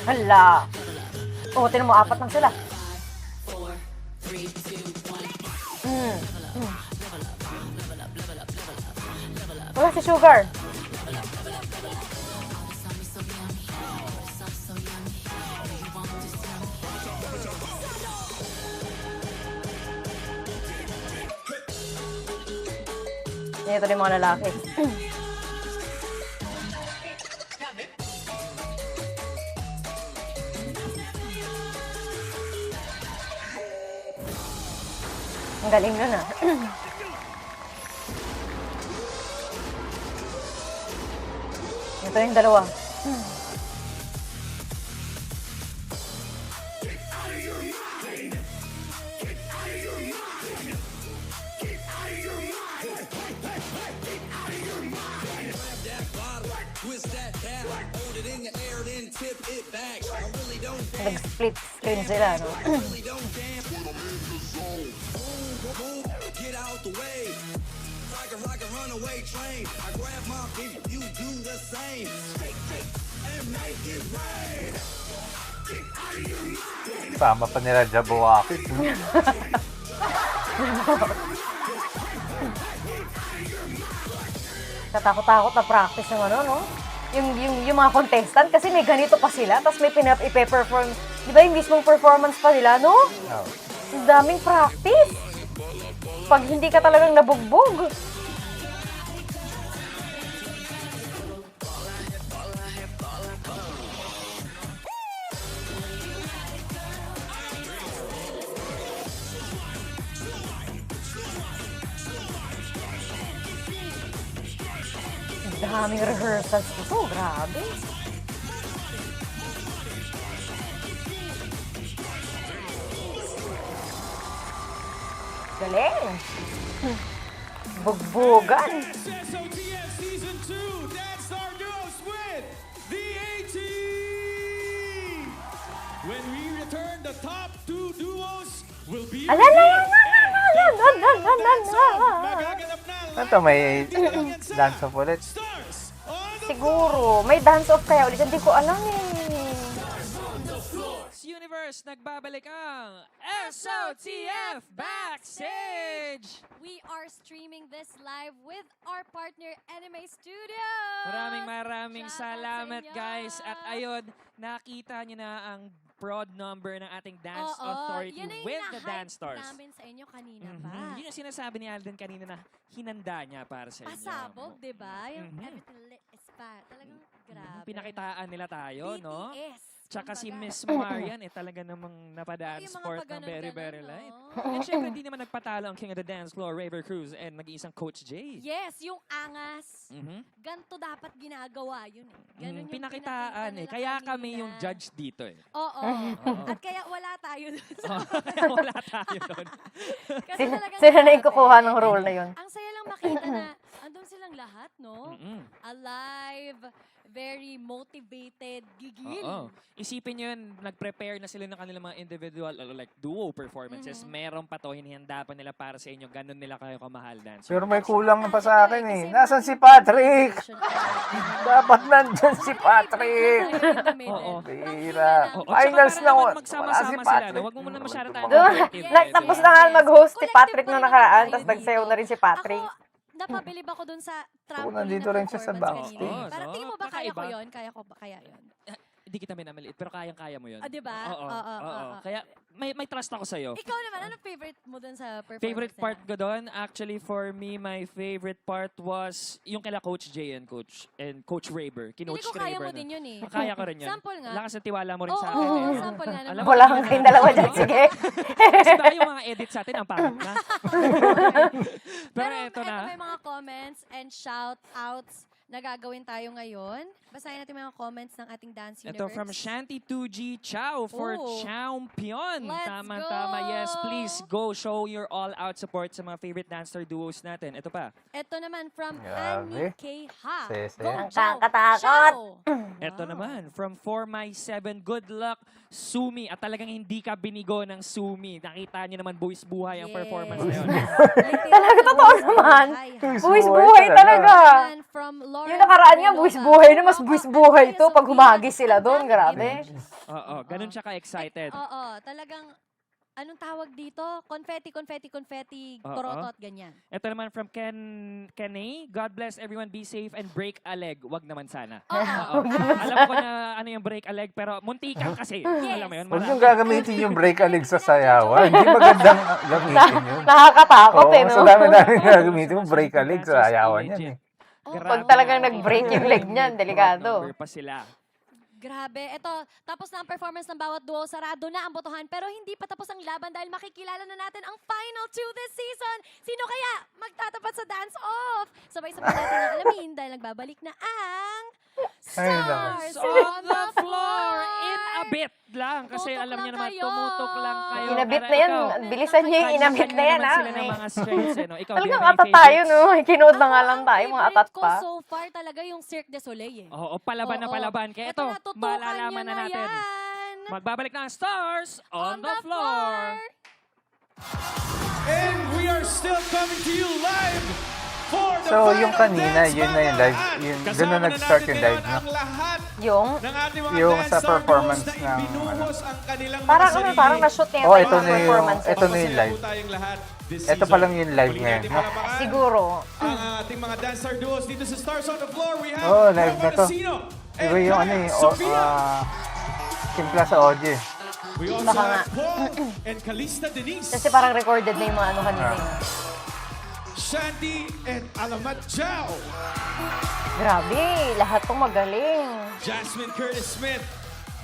Hala. Oo, tinan mo, 4 lang sila. Wala si Sugar. Ito din mga lalaki. Ang galing nun ah. Ito yung dalawa. Nag-split screen sila, no? Sama pa nila Jabowaki. Katakot-takot na practice yung ano, no? Yung mga contestant kasi may ganito pa sila, tapos may ipe-perform. Di ba yung mismong performance pa nila, no? Oh. Ang daming practice. Pag hindi ka talagang nabugbog. Daming rehearsals dito. Grabe. Galing. Bugbugan. SOTF Season 2 Dance Star Duos with the A-Team. When we return, the top 2 duos will be magaganap na Ito, may dance-off ulit. Siguro. May dance-off kaya ulit. Hindi ko alam eh. Universe, nagbabalik ang SOTF Backstage! We are streaming this live with our partner Anime Studio. Maraming salamat guys. At ayun, nakita nyo na ang prod number ng ating Dance Authority yun na yung with the hinahype Dance Stars. namin sa inyo kanina pa. Yun yung sinasabi ni Alden kanina na hinanda niya para sa inyo. Pasabog, di ba? Yung everything lit is fire. Talagang grabe. Pinakitaan nila tayo, no? BTS. Tsaka si Miss Marian, talaga namang napadaan sport ng very light. And syempre, di naman nagpatalo ang King of the Dance Floor, Raver Cruz, and nag-iisang Coach Jay. Yes, yung angas. Ganto dapat ginagawa yun eh. Ganun yung Pinakitaan eh. Kaya kami yung judge dito eh. Oo. At kaya wala tayo doon. Kaya wala tayo doon. Kasi talagang Sila na yung grabe. kukuha ng role na yun. Ang saya lang makita na andun silang lahat, no? Alive, very motivated, gigil. Oo. Isipin nyo yun, nag-prepare na sila ng kanilang mga individual, like duo performances. Meron pa to, hinihanda pa nila para sa inyo. Ganun nila kayo kamahal dance. Pero may kulang pa sa akin eh. Nasaan si Patrick? Dapat nandyan si Patrick. Oo. Bira. Oo, Finals tsaka na para wala naman si magsama-sama sila. Patrick. No? Huwag mo muna masyado tayo Doon, mag-negative. tapos na nga mag-host si Patrick nung nakaraan, tapos nagsayaw na rin si Patrick. Napabilib ako dun sa trampoline nandito na rin siya sa performance backstage. kanina. Parang tingin mo ba kaya ko kakaiba. yun? Kaya ko ba kaya yun? Hindi kita minamaliit, pero kayang-kaya mo yun. Ah, di ba? Oo. Oo. Kaya may trust ako sa'yo. Ikaw naman, anong favorite mo dun sa performance Favorite part nila? ko doon, actually for me, my favorite part was yung kila Coach Jay and Coach Raber. Hindi ko kaya mo din yun eh. Kaya ko rin yun. Sample nga. Lakas ng tiwala mo rin Oo, sa akin. eh. sample nga naman. Alam mo, Wala kang kayong dalawa dyan, sige. Kasi baka yung mga edits natin, ang pangit na. Pero eto na. May mga comments and shout-outs na gagawin tayo ngayon. Basahin natin mga comments ng ating Dance Universe. Ito from Shanty 2G Chow for Ooh. Champion. Let's Tama. Yes, please go show your all-out support sa mga favorite dancer duos natin. Ito pa. Ito naman from Grabe. Annie K. Ha. Sese. Go, Ang Chow. kakatakot. Chow. Ito naman, from For My 7, good luck, Sumi. At talagang hindi ka binigo ng Sumi. Nakita niyo naman, buwis buhay ang Yes. performance na yun. Talaga, totoo naman. Buwis Buwis buhay buhay talaga. talaga. And from Lauren Yung nakaraan niya, buwis buhay na, mas buwis buhay to pag humagis sila doon. Grabe. Oo, ganun siya ka-excited. Oo, talagang, anong tawag dito? Confetti, Oo. korotot, ganyan. Ito naman from Kenny. God bless everyone, be safe and break a leg. Wag naman sana. Oo. Alam ko na ano yung break a leg, pero muntikan kasi. Alam mo yun, Huwag marami. yung gagamitin yung break a leg sa sayawan. Hindi magandang gamitin yun. Nakakatakot Oo, eh, no? so dami gagamitin mo break a leg sa sayawan yan eh. Pag talagang nag-break yung leg niyan, delikado. Number pa sila. Grabe. Ito, tapos na ang performance ng bawat duo. Sarado na ang botohan. Pero hindi pa tapos ang laban dahil makikilala na natin ang final two this season. Sino kaya magtatapat sa dance-off? Sabay-sabay natin ang alamin dahil nagbabalik na ang Stars On the floor in a bit lang. Kasi Tutok alam niyo lang naman, kayo. tumutok lang kayo. Inabit Pero na yan. ikaw, Bilisan niyo yung kanya-kanya inabit na yan, naman ha? sila ng mga strengths, eh, no? Ikaw, Talagang do you have atat any tayo, favorites? no? Kinood na nga lang tayo, mga atat favorite ko pa. so far talaga yung Cirque du Soleil eh. Oo, palaban na Oo. palaban. Kaya Eto ito, na, tutukan malalaman niyo na natin. yan. Magbabalik na ang Stars on the floor. And we are still coming to you live for the So, final yung kanina, dance yun na yung battle. live. At Yun, kasama doon na na nag-start natin yung ngayon live, no? ang lahat Yung, ng ating mga Yung dance sa star performance duos na ng, ibinuhos ang kanilang parang mga ano, sarili. parang na-shoot niya Oh, tayo ito ng na yung, performance. ito na yung Masaya live. po tayong lahat this Ito season. pa lang yung live Muli ngayon, natin no? palapakan Siguro. ang ating mga dance star duos dito sa Stars on the Floor. We have Oh, live na to. Montesino Iba and yung ano Kaya eh, Sofia. Simpla sa audio eh. We also Baka nga. have Paul and Calista Denise. Kasi parang recorded na yung mga ano kanina. eh. Shanti and Alamat Jao. Grabe, lahat tong magaling. Jasmine Curtis Smith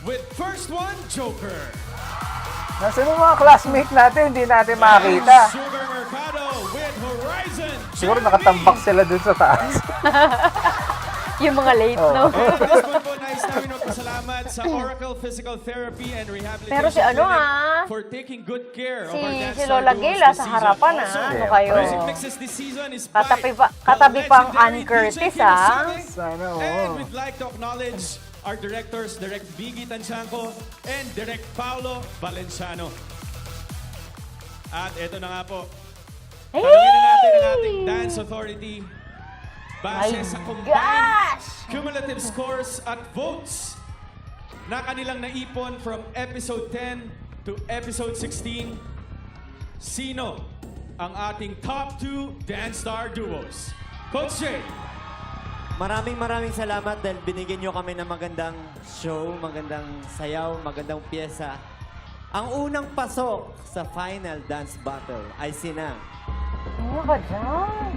with first one, Joker. Nasaan yung mga classmate natin, hindi natin makakita. Sugar Mercado with Horizon. Siguro Jeremy. nakatambak sila dun sa taas. Yung mga late, no? And for this one po, nais namin magpasalamat sa Oracle Physical Therapy and Rehabilitation Pero si ano, Clinic for taking good care of our dance Si star Lola duos Gail, this sa season. harapan, Also, Ano kayo? music mixes this season is by Katabi pang Ann legendary Curtis, DJ Sana, And we'd like to acknowledge our directors, Direct Biggie Tanchanco and Direct Paulo Valenciano. At eto na nga po, tanungin na natin ang ating Dance Authority base My sa combined gosh! cumulative scores at votes na kanilang naipon from episode 10 to episode 16. Sino ang ating top 2 Dance Star Duos? Coach Jay. Maraming salamat dahil binigyan nyo kami ng magandang show, magandang sayaw, magandang pyesa. Ang unang pasok sa final dance battle ay sina Ano ka dyan?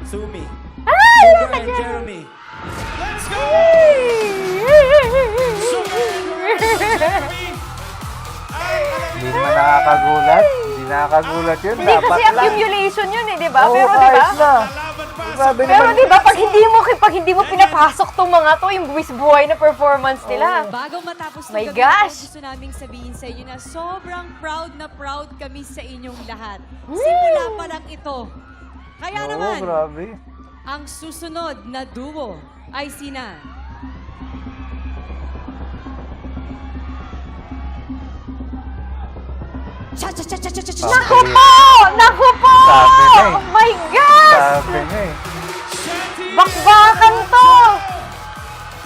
Sumi, Ay! Sugar and Jeremy. Let's go! Sugar and Jeremy. Hindi naman nakakagulat. Hindi nakakagulat yun. Hindi Dapat kasi lang. accumulation yun eh, di ba? Oo, Pero di ba? ayos na. Grabe Pero naman. di ba, pag hindi mo pinapasok tong mga to, yung buwis buhay na performance nila. Bago matapos ng My gabi, gosh! gusto naming sabihin sa inyo na sobrang proud na proud kami sa inyong lahat. Simula pa lang ito. Kaya Oo, naman, grabe. ang susunod na duo ay sina Naku po! Naku po! Sabi na eh. Oh my gosh! Sabi na eh. Bakbakan to!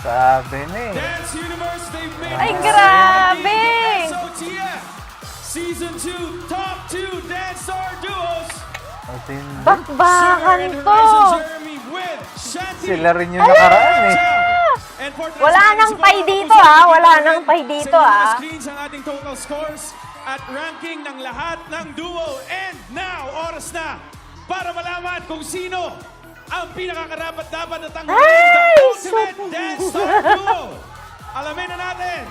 Sabi na eh. Dance Universe, they've made Ay, it. grabe! SOTF Season 2 Top 2 Dance Star Duos. Bakbakan Sugar and to! Horizon Jeremy with Shanti. Sila rin yung nakaraan eh. And for Wala nang pay dito wala nang pay dito Sa screens ang ating total scores at ranking ng lahat ng duo. And now, oras na para malaman kung sino ang pinakakarapat-dapat na tanggalin the Ultimate Dance Star Duo. Alamin na natin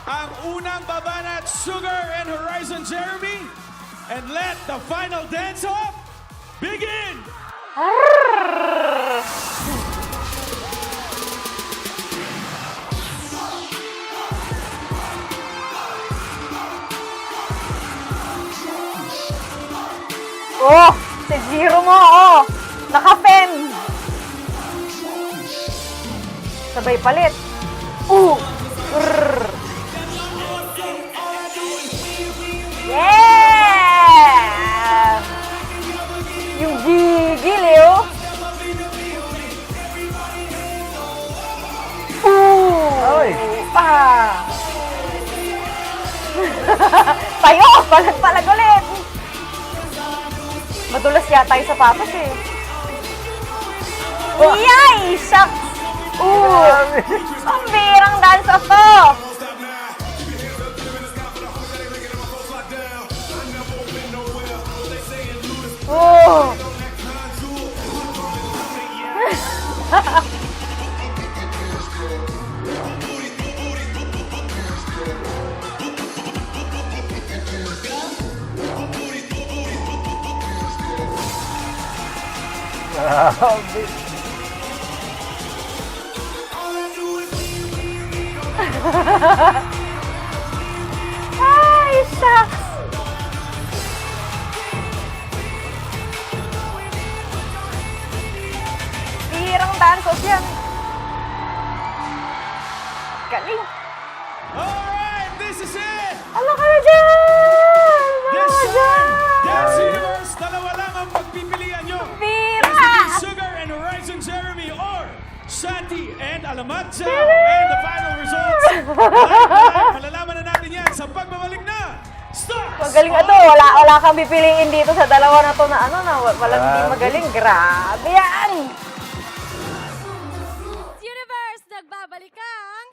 ang unang babanat, Sugar and Horizon Jeremy. And let the final dance-off begin! Oh! Si Zero mo, oh! Naka-fem! Sabay palit. Rrrr. Yeah! Yung gigil, eh, oh! Ay! Tayo! Palag-palag ulit! Madulas yata yung sapatos eh. Yay! Shucks! Ang birang dance off to! Grabe. Ay, shucks! Birang dance off yan. Galing. Alright, this is it! Ala ka na dyan! This time, Dance Universe, dalawa lang ang pagpipilian nyo. Bira! Is it Sugar and Horizon Jeremy or Shanti and Alamatza? And the final results, malalaman na natin yan sa pagbabalik na Stars! Magaling ito. Wala kang pipiliin dito sa dalawa na to na ano na walang hindi magaling. Grabe yan! Universe, nagbabalik ang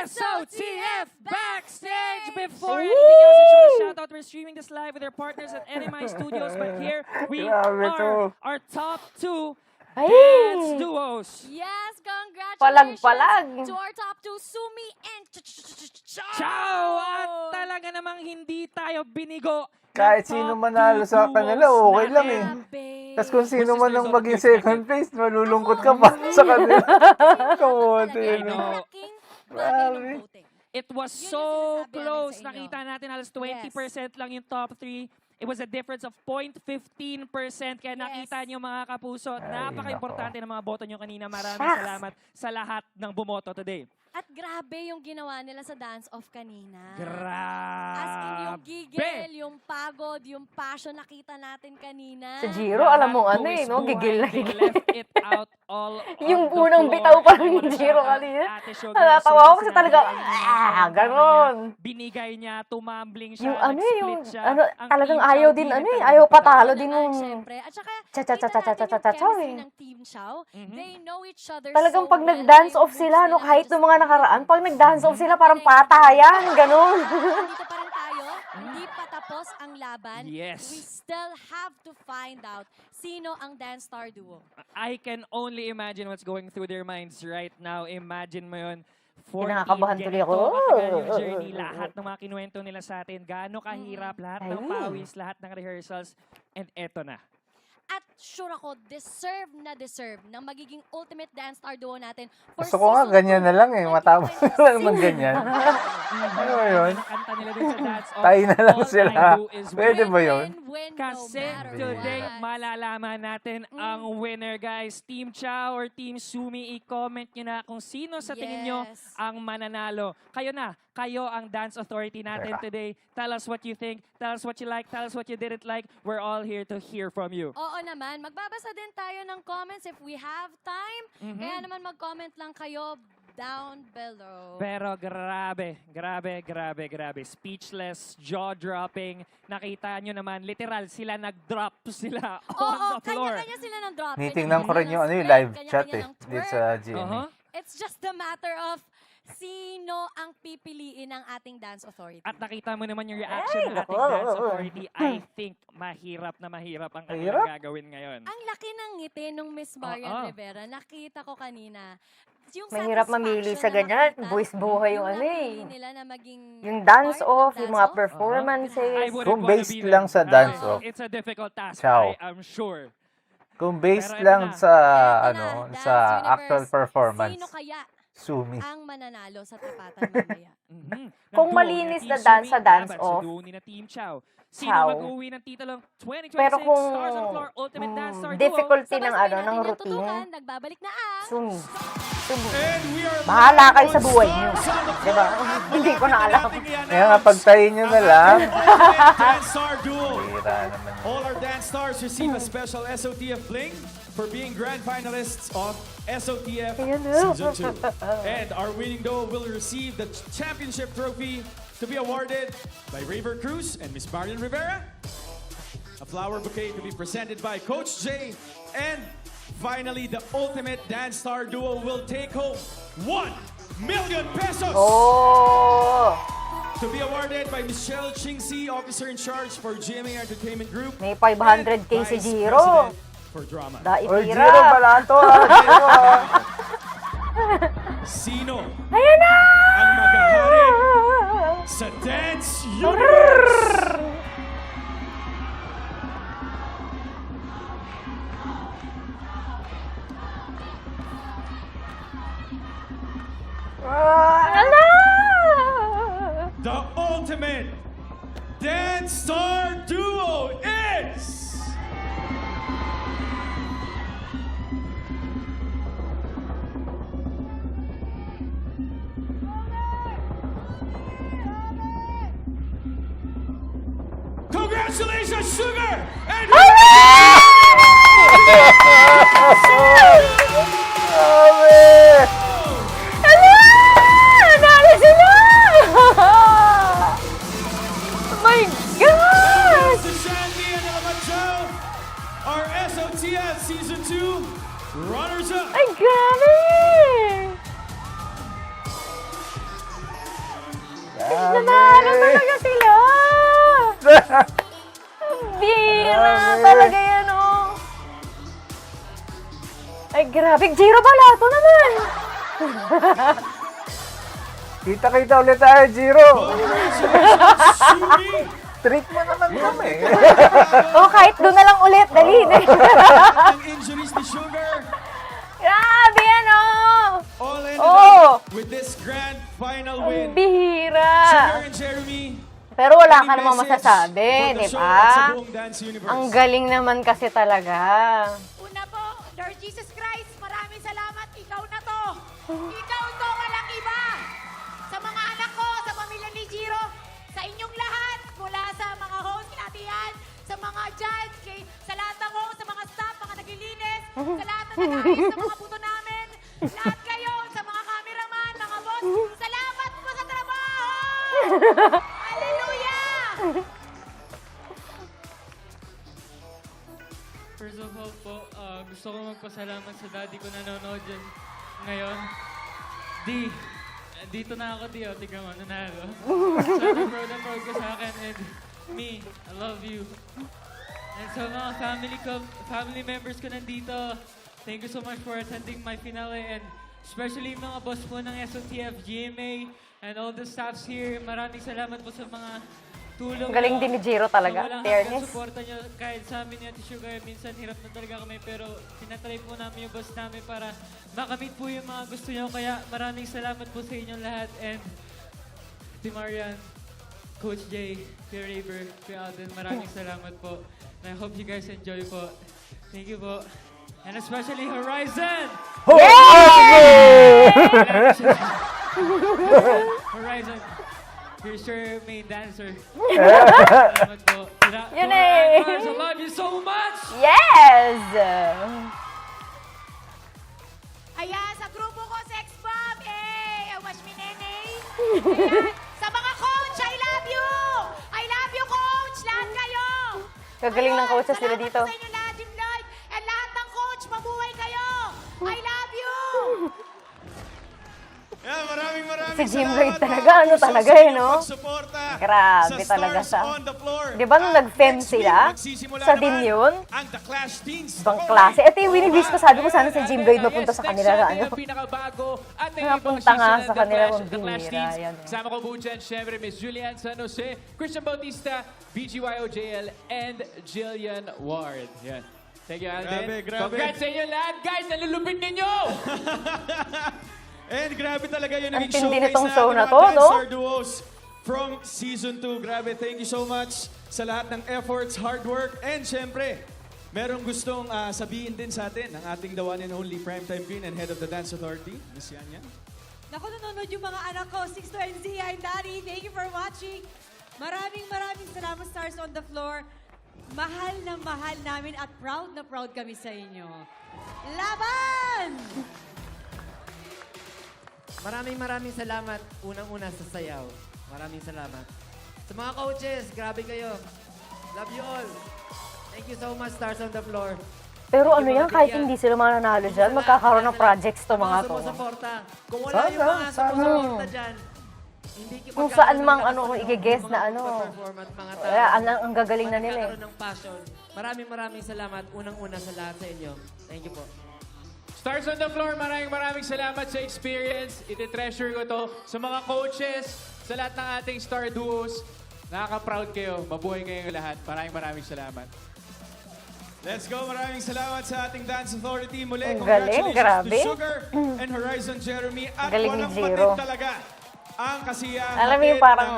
SOTF Backstage! Before anything else, I just want to shout out, we're streaming this live with our partners at NMI Studios, but here we Grabe to. are, our top 2 Dance Duos. Yes, congratulations Palag-palag. to our top two, Sumi and Ciao! At talaga namang hindi tayo binigo. Kahit sino manalo sa kanila, okay lang eh. Tapos kung sino man ang maging second place, malulungkot ka pa sa kanila. Kamote yun. Grabe. It was so close. Nakita natin halos 20% lang yung top 3. It was a difference of 0.15%. Kaya nakita niyo mga kapuso, napaka-importante ng mga boto niyo kanina. Maraming salamat sa lahat ng bumoto today. At grabe yung ginawa nila sa dance-off kanina. Grabe! As in, yung gigil, yung pagod, yung passion nakita natin kanina. Sa Jiro, alam mo ano eh, no? Gigil na They gigil. left it out all Yung on the unang floor. bitaw pa rin I ni wanna Jiro shout out kanina. Ate Sugar. Natatawa ako kasi talaga, ganon. Binigay niya, tumambling siya, Yung ano eh, yung nag-split siya. ano, Ang talagang Team ayaw Chow, din di ano na eh, talaga ayaw patalo. patalo din yung Siyempre. At saka, cha-cha-cha-cha-cha-cha-cha eh. ng Team Chow. They know each other Talagang so pag well. nag-dance off sila, no, kahit ng mga nakaraan, pag nag-dance off sila, parang patayan, ganon. Nandito pa rin tayo. Hindi pa tapos ang laban. Yes. We still have to find out sino ang Dance Star Duo. I can only imagine what's going through their minds right now. Imagine mo yun. 14 Kinakabahan tuloy ako. katagal yung journey. Lahat ng mga kinuwento nila sa atin. Gaano kahirap. Lahat ng Ay. pawis, lahat ng rehearsals. And eto na. At sure ako, deserve ng magiging ultimate Dance Star Duo natin. For Gusto ko nga ganyan na lang eh. Matapos na lang ng ganyan. Ano ba yun? Kanta nila din sa dance off. Tayo na lang All sila. I do is Pwede win. ba yun? Kasi today, malalaman natin ang winner, guys. Team Chow or Team Sumi, i-comment nyo na kung sino sa tingin nyo Yes. ang mananalo. Kayo na. Kayo ang dance authority natin today. Tell us what you think. Tell us what you like. Tell us what you didn't like. We're all here to hear from you. Oo naman, magbabasa din tayo ng comments if we have time. Kaya naman mag-comment lang kayo down below. Pero grabe. Speechless, jaw-dropping. Nakita nyo naman, literal, sila nag-drop sila on the floor. Kanya-kanya sila ng drop. Tinitingnan ko rin yung ano, yung Kanya-kanya live chat eh. ng Dito twerk. sa GMA. It's just a matter of sino ang pipiliin ng ating dance authority. At nakita mo naman yung reaction ng ating nako. dance authority. I think mahirap na mahirap ang kanilang gagawin ngayon. Ang laki ng ngiti nung Miss Marian Rivera. Nakita ko kanina. Yung Mahirap mamili sa ganyan. Buwis buhay yung ano eh. nila na maging Yung dance off, yung mga performances. Kung based lang sa dance off, It's a difficult task, Ciao. I'm sure. Kung based Pero ito lang na. sa Ito ano, na, sa Dance actual Universe. performance, Sino kaya Sumi. ang mananalo sa tapatan mamaya? Kung malinis na dance sa dance off, Duo ni na Team Chow. Sino Chow. mag-uwi ng titulong 2026 Pero kung Stars on the Floor Ultimate Dance Star Duo? difficulty ng Sabay-sabay ano, natin ng yung routine, tutukan. Nagbabalik na ang... Sumi. And we are Bahala kayo sa buhay niyo. Diba? Hindi ko na alam. Kaya nga, pagtayin nyo na lang. Dance Star Duo. Tira naman. All our dance stars receive a special SOTF bling for being grand finalists of SOTF Season 2. And our winning duo will receive the championship trophy to be awarded by Raver Cruz and Miss Marian Rivera. A flower bouquet to be presented by Coach J. And finally, the ultimate dance star duo will take home 1 million pesos. Oh! To be awarded by Michelle Chingsi, officer in charge for GMA Entertainment Group. May 500k si Vice Jiro. President for drama. Oy, Daitira. Jiro, balato ah. Jiro ah. Sino Ayan na! ang maghahari sa Dance Universe? The ultimate Dance Star Duo is... Congratulations, Sugar! And... Nanalo sila! Oh my God! The champion of Manchao, our SOTF Season 2 runners-up. Ay, grabe! Nanalo talaga sila! Bira talaga yan! Grabe, Jiro Balato naman! Kita-kita ulit tayo, Jiro. Treat mo naman kami. Kahit doon na lang ulit, dali. Ang injuries ni Sugar. Grabe, ano? All ended up with this grand final win. Bihira. Sugar and Jeremy. Pero wala any ka namang message masasabi, for the di show at sa ba? buong Dance Universe? Ang galing naman kasi talaga. Una po, Lord Jesus Christ, maraming salamat. Ikaw na to. Ikaw to, walang iba. Sa mga anak ko, sa pamilya ni Jiro, sa inyong lahat, mula sa mga host natin yan, sa mga judge, sa lahat ng host, sa mga staff, mga naglilinis, sa lahat ng nag-ayos sa mga puto namin, lahat kayo, sa mga cameraman, mga boss, salamat po sa trabaho! Hallelujah! First of all po, gusto ko magpasalamat sa daddy ko na nanonood dyan ngayon. Dito na ako, Di. Tignan mo, nanalo. Sobrang proud na proud ka sa akin. And me, I love you. And sa mga family members ko nandito, thank you so much for attending my finale. And especially mga boss po ng SOTF, GMA, and all the staffs here. Maraming salamat po sa mga tulong. Galing din ni Jiro talaga, Walang fairness. hanggang suporta nyo kahit sa amin ni Ate Sugar. Minsan hirap na talaga kami pero tinatry po namin yung boss namin para makamit po yung mga gusto nyo. Kaya maraming salamat po sa inyong lahat. And Team Marian, Coach Jay, Kuya Raver, Kuya Alden, maraming salamat po. And I hope you guys enjoy po. Thank you po. And especially Horizon! Horizon! Here's your main dancer. Salamat po. Yun eh. I love you so much! Yes! Ayan, sa grupo ko, Sex Bomb, wash me nene. Ayan, sa mga coach, I love you! I love you, coach! Lahat kayo! Gagaling ng coaches nila dito. Salamat po sa inyo lahat, Jim Lloyd. And lahat ng coach, mabuhay kayo! I love you! Yeah, maraming Si Jim Lloyd talaga, ano talaga no? Grabe talaga siya. Di ba nung nag-fem sila, sa din yun? Ibang klase. Ito yung winiwish ko, sabi ko sana si Jim Lloyd mapunta sa kanila. Napunta nga sa kanila kung binira. Kasama ko po dyan, syempre, Miss Julian San Jose, Christian Bautista, BGYOJL, and Jillian Ward. Yan. Thank you, Alden. Grabe. Congrats sa inyo lahat, guys! Nalulupit ninyo! And grabe talaga yung naging Ang tindi showcase nitong natin show na ng to, mga no? Dancehall Duos from Season 2. Grabe, thank you so much sa lahat ng efforts, hard work, and syempre, merong gustong sabihin din sa atin ng ating the one and only Primetime Queen and Head of the Dance Authority, Miss Yanya. Naku, nanonood yung mga anak ko, Sixto and Zia and Daddy. Thank you for watching. Maraming salamat, Stars on the Floor. Mahal na mahal namin at proud na proud kami sa inyo. Laban! Maraming salamat unang-una sa sayaw. Maraming salamat. Sa mga coaches, grabe kayo. Love you all. Thank you so much, Stars on the Floor. Pero ano yan, kahit hindi sila mananalo dyan, magkakaroon ng projects to mga to. Sumusuporta. Kung wala yung mga sumusuporta dyan, hindi Kung saan mang ano, i-guess na ano. Ang gagaling na nila eh. Magkakaroon ng passion. Maraming salamat unang-una sa lahat sa inyo. Thank you po. Stars on the Floor, maraming salamat sa experience. Iti-treasure ko to. Sa mga coaches, sa lahat ng ating star duos, nakaka-proud kayo. Mabuhay kayong lahat. Maraming salamat. Let's go. Maraming salamat sa ating Dance Authority. Muli, Ang galing, congratulations grabe. to Sugar and Horizon Jeremy. At Galing ni walang Jiro. patid talaga ang kasiyahan Alam mo yung parang,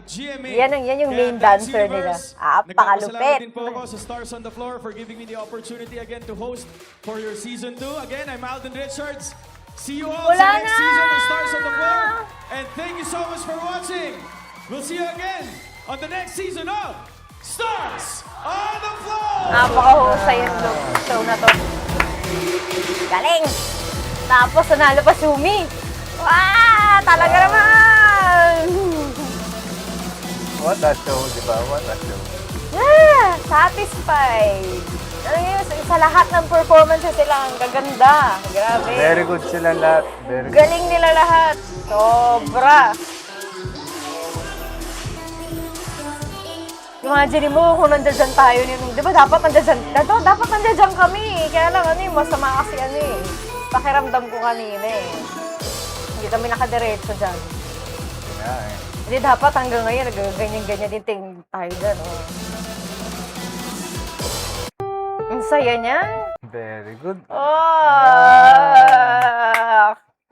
GMA. yan yung main Kaya Dance dancer nila. Universe, Pakalupit. nagpapasalamat din po ako sa Stars on the Floor for giving me the opportunity again to host for your Season 2. Again, I'm Alden Richards. See you all Wala sa next na! season of Stars on the Floor. And thank you so much for watching. We'll see you again on the next season of Stars on the Floor! Napakahusay yung show na to. Galing! Tapos nanalo pa Sumi. Wow! Talaga naman! What a show, di ba? What a show. Satisfied. Alam niyo, sa lahat ng performances sila, ang gaganda. Grabe. Very good sila lahat. Very good. Galing nila lahat. Sobra. Imagine mo kung nandiyan tayo. Di ba dapat nandiyan kami. Kaya lang masama kasi Pakiramdam ko kanina eh. Hindi kami nakadiretso dyan. Yeah, eh. Hindi dapat hanggang ngayon, nagaganyan-ganyan din tingin tayo dyan. Oh. Ang saya niyan. Very good. Oh!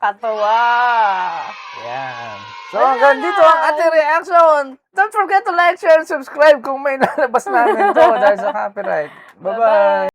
Katawa. Yan. So, hanggang dito ang ating reaction. Don't forget to like, share, and subscribe kung may nalabas namin to dahil sa copyright. Bye-bye!